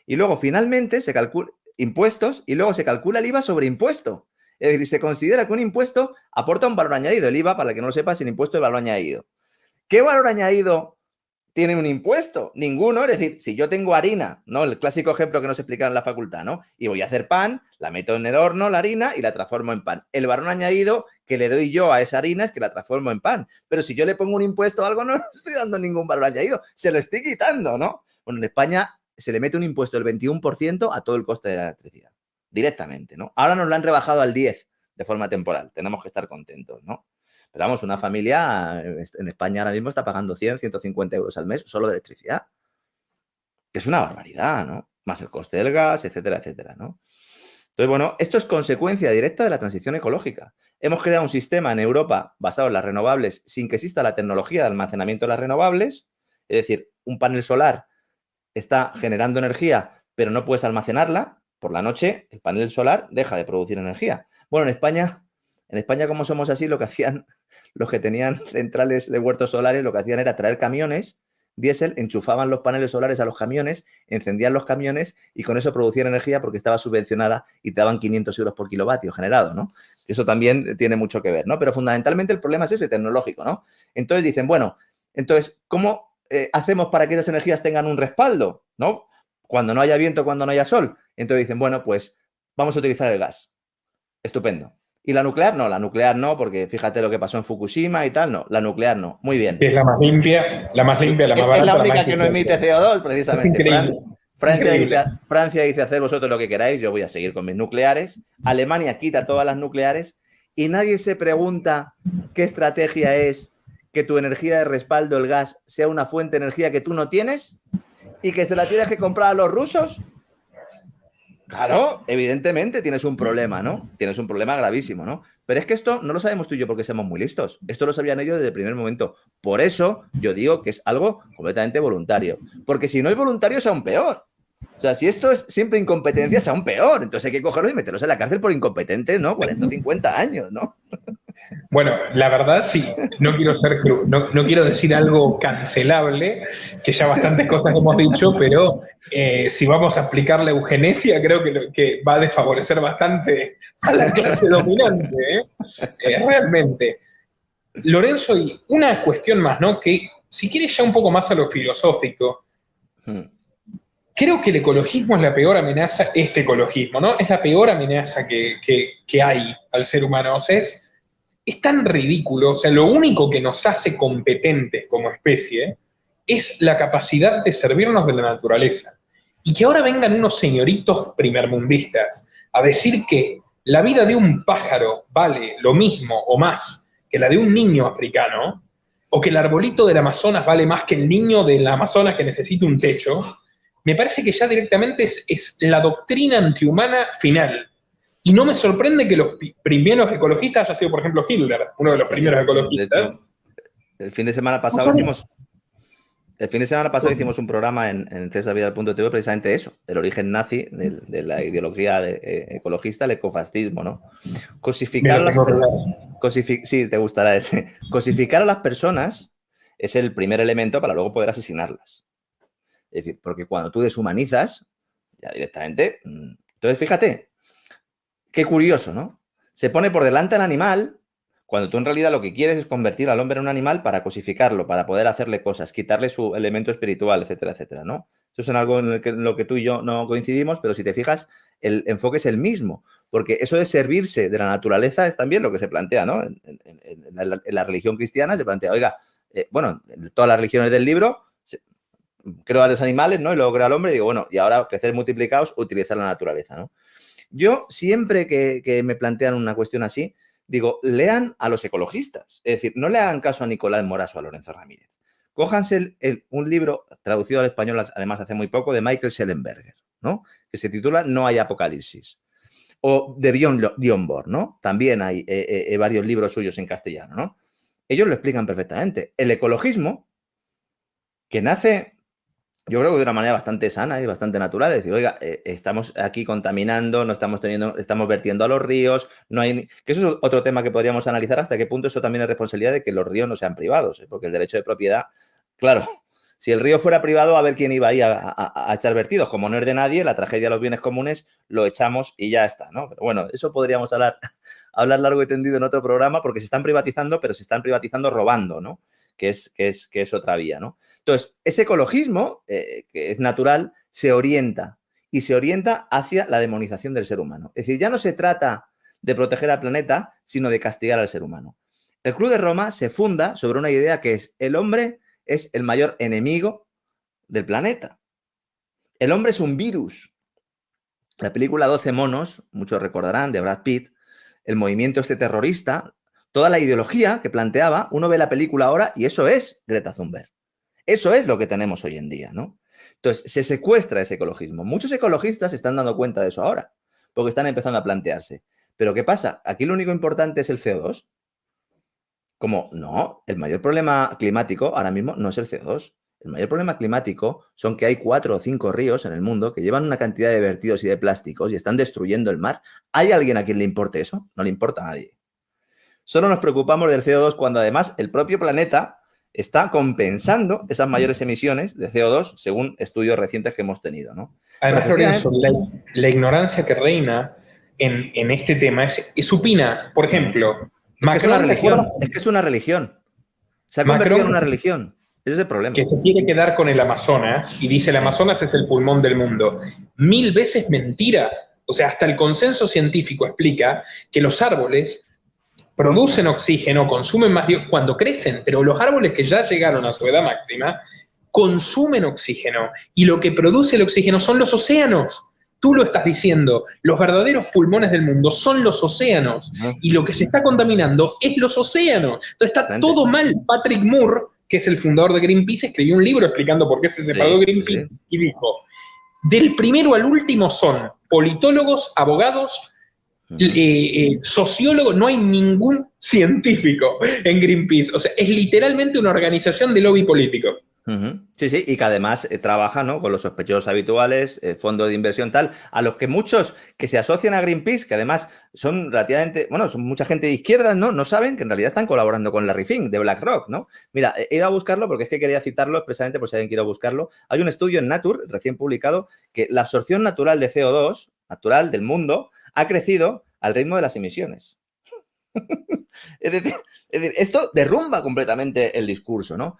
Y luego finalmente se calcula impuestos y luego se calcula el IVA sobre impuesto. Es decir, se considera que un impuesto aporta un valor añadido. El IVA, para el que no lo sepa, es el impuesto de valor añadido. ¿Qué valor añadido tiene un impuesto? Ninguno. Es decir, si yo tengo harina, ¿no? El clásico ejemplo que nos explicaron en la facultad, ¿no? Y voy a hacer pan, la meto en el horno, la harina, y la transformo en pan. El valor añadido que le doy yo a esa harina es que la transformo en pan. Pero si yo le pongo un impuesto a algo, no le estoy dando ningún valor añadido. Se lo estoy quitando, ¿no? Bueno, en España se le mete un impuesto del 21% a todo el coste de la electricidad. Directamente, ¿no? Ahora nos lo han rebajado al 10% de forma temporal. Tenemos que estar contentos, ¿no? Pero vamos, una familia en España ahora mismo está pagando 100, 150 euros al mes solo de electricidad. Que es una barbaridad, ¿no? Más el coste del gas, etcétera, etcétera, ¿no? Entonces, bueno, esto es consecuencia directa de la transición ecológica. Hemos creado un sistema en Europa basado en las renovables sin que exista la tecnología de almacenamiento de las renovables. Es decir, un panel solar está generando energía, pero no puedes almacenarla. Por la noche, el panel solar deja de producir energía. Bueno, en España, como somos así, lo que hacían los que tenían centrales de huertos solares, lo que hacían era traer camiones diésel, enchufaban los paneles solares a los camiones, encendían los camiones y con eso producían energía porque estaba subvencionada y te daban 500 euros por kilovatio generado, ¿no? Eso también tiene mucho que ver, ¿no? Pero fundamentalmente el problema es ese, tecnológico, ¿no? Entonces dicen, bueno, entonces, ¿cómo hacemos para que esas energías tengan un respaldo, ¿no? Cuando no haya viento, cuando no haya sol. Entonces dicen, bueno, pues vamos a utilizar el gas. Estupendo. ¿Y la nuclear? No, la nuclear no, porque fíjate lo que pasó en Fukushima y tal, no, la nuclear no. Muy bien. Es la más limpia, la más barata. Es la única más que no emite CO2, precisamente. Es increíble. Francia dice hacer vosotros lo que queráis, yo voy a seguir con mis nucleares. Alemania quita todas las nucleares y nadie se pregunta qué estrategia es que tu energía de respaldo, el gas, sea una fuente de energía que tú no tienes y que se la tienes que comprar a los rusos. Claro, evidentemente tienes un problema, ¿no? Tienes un problema gravísimo, ¿no? Pero es que esto no lo sabemos tú y yo porque somos muy listos. Esto lo sabían ellos desde el primer momento. Por eso yo digo que es algo completamente voluntario. Porque si no es voluntario es aún peor. O sea, si esto es siempre incompetencia es aún peor. Entonces hay que cogerlos y meterlos en la cárcel por incompetentes, ¿no? 40 o 50 años, ¿no? Bueno, la verdad sí, no quiero ser no quiero decir algo cancelable, que ya bastantes cosas hemos dicho, pero si vamos a aplicar la eugenesia, creo que va a desfavorecer bastante a la clase dominante, realmente. Lorenzo, y una cuestión más, ¿no? Que si quieres ya un poco más a lo filosófico, creo que el ecologismo es la peor amenaza, este ecologismo, ¿no? Es la peor amenaza que hay al ser humano, o sea, es tan ridículo, o sea, lo único que nos hace competentes como especie es la capacidad de servirnos de la naturaleza. Y que ahora vengan unos señoritos primermundistas a decir que la vida de un pájaro vale lo mismo o más que la de un niño africano, o que el arbolito del Amazonas vale más que el niño del Amazonas que necesita un techo, me parece que ya directamente es la doctrina antihumana final. Y no me sorprende que los primeros ecologistas haya sido, por ejemplo, Hitler, uno de los primeros ecologistas. De hecho, el fin de semana pasado hicimos un programa en cesarvidal.tv precisamente eso, el origen nazi de la ideología ecologista, el ecofascismo, ¿no? Cosificar a las personas. Sí, te gustará ese. Cosificar a las personas es el primer elemento para luego poder asesinarlas. Es decir, porque cuando tú deshumanizas, ya directamente. Entonces, fíjate. Qué curioso, ¿no? Se pone por delante al animal cuando tú en realidad lo que quieres es convertir al hombre en un animal para cosificarlo, para poder hacerle cosas, quitarle su elemento espiritual, etcétera, etcétera, ¿no? Eso es en algo en lo que tú y yo no coincidimos, pero si te fijas, el enfoque es el mismo, porque eso de servirse de la naturaleza es también lo que se plantea, ¿no? En la religión cristiana se plantea, oiga, bueno, en todas las religiones del libro, creo a los animales, ¿no? Y luego creo al hombre y digo, bueno, y ahora crecer multiplicados, utilizar la naturaleza, ¿no? Yo siempre que me plantean una cuestión así, digo, lean a los ecologistas. Es decir, no le hagan caso a Nicolás Moras o a Lorenzo Ramírez. Cójanse un libro traducido al español, además hace muy poco, de Michael Schellenberger, ¿no? Que se titula No hay apocalipsis. O de Bjorn Borg, ¿no? También hay varios libros suyos en castellano, ¿no? Ellos lo explican perfectamente. El ecologismo, que nace, yo creo que de una manera bastante sana y bastante natural, es decir, oiga, estamos aquí contaminando, estamos vertiendo a los ríos, no hay... Que eso es otro tema que podríamos analizar hasta qué punto eso también es responsabilidad de que los ríos no sean privados, porque el derecho de propiedad, claro, si el río fuera privado, a ver quién iba ahí a echar vertidos. Como no es de nadie, la tragedia de los bienes comunes lo echamos y ya está, ¿no? Pero bueno, eso podríamos hablar largo y tendido en otro programa, porque se están privatizando, pero se están privatizando robando, ¿no? Que es otra vía, ¿no? Entonces, ese ecologismo, que es natural, se orienta hacia la demonización del ser humano. Es decir, ya no se trata de proteger al planeta, sino de castigar al ser humano. El Club de Roma se funda sobre una idea que es el hombre es el mayor enemigo del planeta. El hombre es un virus. La película 12 monos, muchos recordarán, de Brad Pitt, el movimiento este terrorista, toda la ideología que planteaba, uno ve la película ahora y eso es Greta Thunberg. Eso es lo que tenemos hoy en día, ¿no? Entonces, se secuestra ese ecologismo. Muchos ecologistas se están dando cuenta de eso ahora, porque están empezando a plantearse. Pero ¿qué pasa? Aquí lo único importante es el CO2. Como, no, el mayor problema climático ahora mismo no es el CO2. El mayor problema climático son que hay 4 o 5 ríos en el mundo que llevan una cantidad de vertidos y de plásticos y están destruyendo el mar. ¿Hay alguien a quien le importe eso? No le importa a nadie. Solo nos preocupamos del CO2 cuando además el propio planeta está compensando esas mayores emisiones de CO2 según estudios recientes que hemos tenido, ¿no? Además, Lorenzo, la ignorancia que reina en este tema es supina. Por ejemplo, es que es una religión, es que es una religión. Se ha convertido en una religión. Ese es el problema. Que se quiere quedar con el Amazonas y dice el Amazonas es el pulmón del mundo. 1000 veces mentira. O sea, hasta el consenso científico explica que los árboles producen oxígeno, consumen más cuando crecen, pero los árboles que ya llegaron a su edad máxima consumen oxígeno y lo que produce el oxígeno son los océanos. Tú lo estás diciendo, los verdaderos pulmones del mundo son los océanos y lo que se está contaminando es los océanos. Entonces está todo mal. Patrick Moore, que es el fundador de Greenpeace, escribió un libro explicando por qué se separó de Greenpeace y dijo, del primero al último son politólogos, abogados, sociólogos, no hay ningún científico en Greenpeace. O sea, es literalmente una organización de lobby político. Sí, sí, y que además trabaja, ¿no?, con los sospechosos habituales, fondos de inversión tal, a los que muchos que se asocian a Greenpeace, que además son relativamente, bueno, son mucha gente de izquierdas, ¿no? No saben que en realidad están colaborando con Larry Fink de BlackRock, ¿no? Mira, he ido a buscarlo porque es que quería citarlo expresamente por si alguien quiere buscarlo. Hay un estudio en Nature, recién publicado, que la absorción natural de CO2, natural del mundo, ha crecido al ritmo de las emisiones. Es decir, esto derrumba completamente el discurso, ¿no?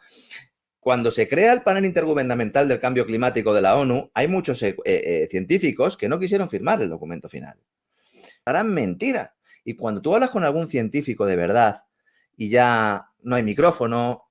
Cuando se crea el panel intergubernamental del cambio climático de la ONU, hay muchos científicos que no quisieron firmar el documento final. Gran mentira. Y cuando tú hablas con algún científico de verdad y ya no hay micrófono,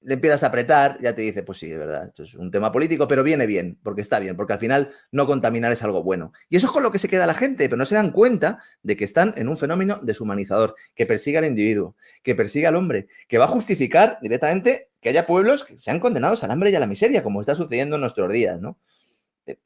le empiezas a apretar, ya te dice, pues sí, de verdad, esto es un tema político, pero viene bien, porque está bien, porque al final no contaminar es algo bueno. Y eso es con lo que se queda la gente, pero no se dan cuenta de que están en un fenómeno deshumanizador, que persigue al individuo, que persigue al hombre, que va a justificar directamente que haya pueblos que sean condenados al hambre y a la miseria, como está sucediendo en nuestros días, ¿no?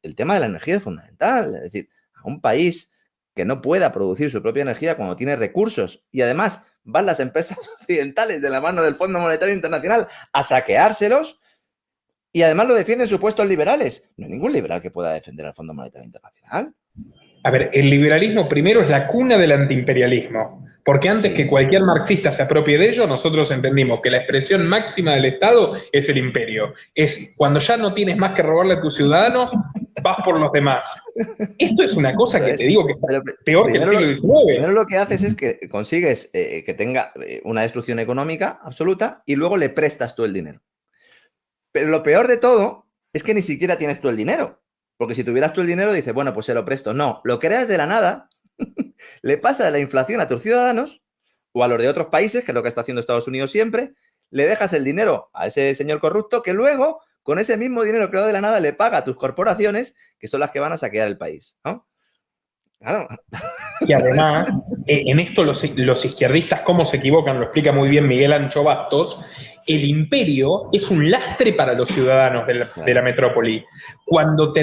El tema de la energía es fundamental, es decir, a un país que no pueda producir su propia energía cuando tiene recursos y además van las empresas occidentales de la mano del Fondo Monetario Internacional a saqueárselos y además lo defienden supuestos liberales. No hay ningún liberal que pueda defender al Fondo Monetario Internacional. A ver, el liberalismo primero es la cuna del antiimperialismo, porque antes que cualquier marxista se apropie de ello, nosotros entendimos que la expresión máxima del Estado es el imperio. Es cuando ya no tienes más que robarle a tus ciudadanos, vas por los demás. Esto es una cosa que te digo que es peor que el siglo XIX. Primero lo que haces es que consigues que tenga una destrucción económica absoluta y luego le prestas tú el dinero. Pero lo peor de todo es que ni siquiera tienes tú el dinero. Porque si tuvieras tú el dinero, dices, bueno, pues se lo presto. No, lo creas de la nada, le pasa la inflación a tus ciudadanos o a los de otros países, que es lo que está haciendo Estados Unidos siempre, le dejas el dinero a ese señor corrupto que luego, con ese mismo dinero creado de la nada, le paga a tus corporaciones, que son las que van a saquear el país, ¿no? Claro. Y además, en esto los izquierdistas, cómo se equivocan, lo explica muy bien Miguel Ancho Bastos, el imperio es un lastre para los ciudadanos de la metrópoli. Cuando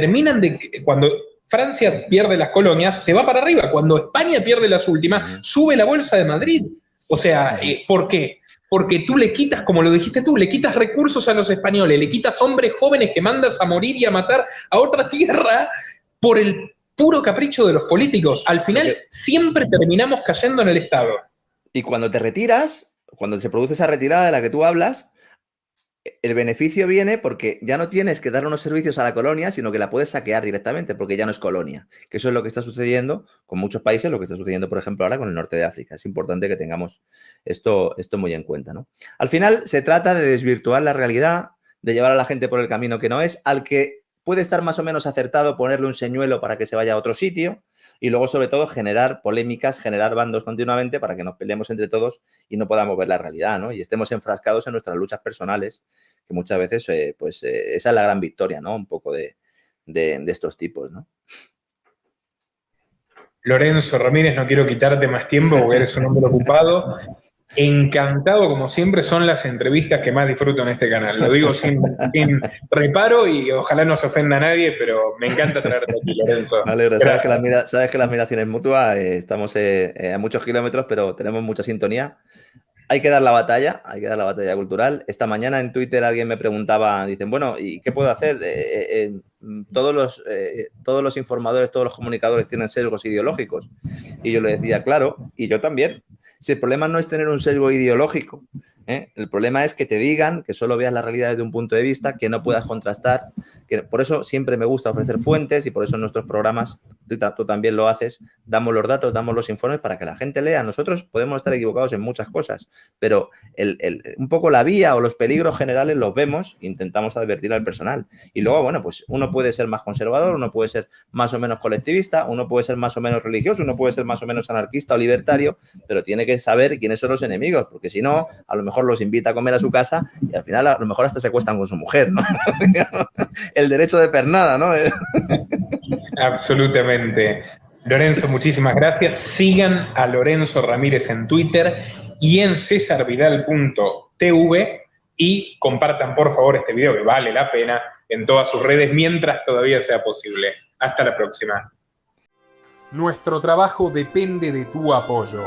Francia pierde las colonias, se va para arriba. Cuando España pierde las últimas, sube la bolsa de Madrid. O sea, ¿por qué? Porque tú le quitas, como lo dijiste tú, le quitas recursos a los españoles, le quitas hombres jóvenes que mandas a morir y a matar a otra tierra por el puro capricho de los políticos. Al final siempre terminamos cayendo en el Estado. Y cuando te retiras, cuando se produce esa retirada de la que tú hablas, el beneficio viene porque ya no tienes que dar unos servicios a la colonia, sino que la puedes saquear directamente porque ya no es colonia. Que eso es lo que está sucediendo con muchos países, lo que está sucediendo, por ejemplo, ahora con el norte de África. Es importante que tengamos esto muy en cuenta, ¿no? Al final se trata de desvirtuar la realidad, de llevar a la gente por el camino que no es, al que puede estar más o menos acertado ponerle un señuelo para que se vaya a otro sitio y luego, sobre todo, generar polémicas, generar bandos continuamente para que nos peleemos entre todos y no podamos ver la realidad, ¿no? Y estemos enfrascados en nuestras luchas personales, que muchas veces, esa es la gran victoria, ¿no? Un poco de estos tipos, ¿no? Lorenzo Ramírez, no quiero quitarte más tiempo porque eres un hombre ocupado. Encantado, como siempre, son las entrevistas que más disfruto en este canal. Lo digo sin reparo y ojalá no se ofenda a nadie, pero me encanta traerte aquí, Lorenzo. Vale, sabes que la admiración es mutua, estamos a muchos kilómetros, pero tenemos mucha sintonía. Hay que dar la batalla cultural. Esta mañana en Twitter alguien me preguntaba, dicen, bueno, ¿y qué puedo hacer? Todos los informadores, todos los comunicadores tienen sesgos ideológicos. Y yo le decía, claro, y yo también. Si el problema no es tener un sesgo ideológico, el problema es que te digan que solo veas la realidad desde un punto de vista, que no puedas contrastar, que por eso siempre me gusta ofrecer fuentes y por eso en nuestros programas, tú también lo haces, damos los datos, damos los informes para que la gente lea. Nosotros podemos estar equivocados en muchas cosas, pero un poco la vía o los peligros generales los vemos e intentamos advertir al personal. Y luego, bueno, pues uno puede ser más conservador, uno puede ser más o menos colectivista, uno puede ser más o menos religioso, uno puede ser más o menos anarquista o libertario, pero tiene que saber quiénes son los enemigos, porque si no, a lo mejor los invita a comer a su casa y al final a lo mejor hasta se acuestan con su mujer, ¿no? El derecho de pernada, ¿no? Absolutamente. Lorenzo, muchísimas gracias. Sigan a Lorenzo Ramírez en Twitter y en cesarvidal.tv y compartan por favor este video que vale la pena en todas sus redes mientras todavía sea posible. Hasta la próxima. Nuestro trabajo depende de tu apoyo.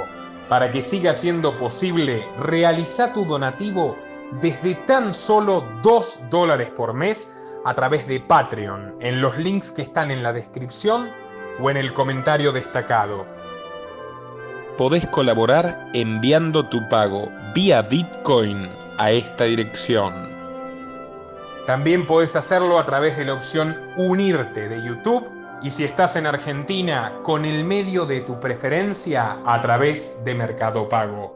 Para que siga siendo posible, realiza tu donativo desde tan solo $2 por mes a través de Patreon, en los links que están en la descripción o en el comentario destacado. Podés colaborar enviando tu pago vía Bitcoin a esta dirección. También podés hacerlo a través de la opción Unirte de YouTube y si estás en Argentina, con el medio de tu preferencia a través de Mercado Pago.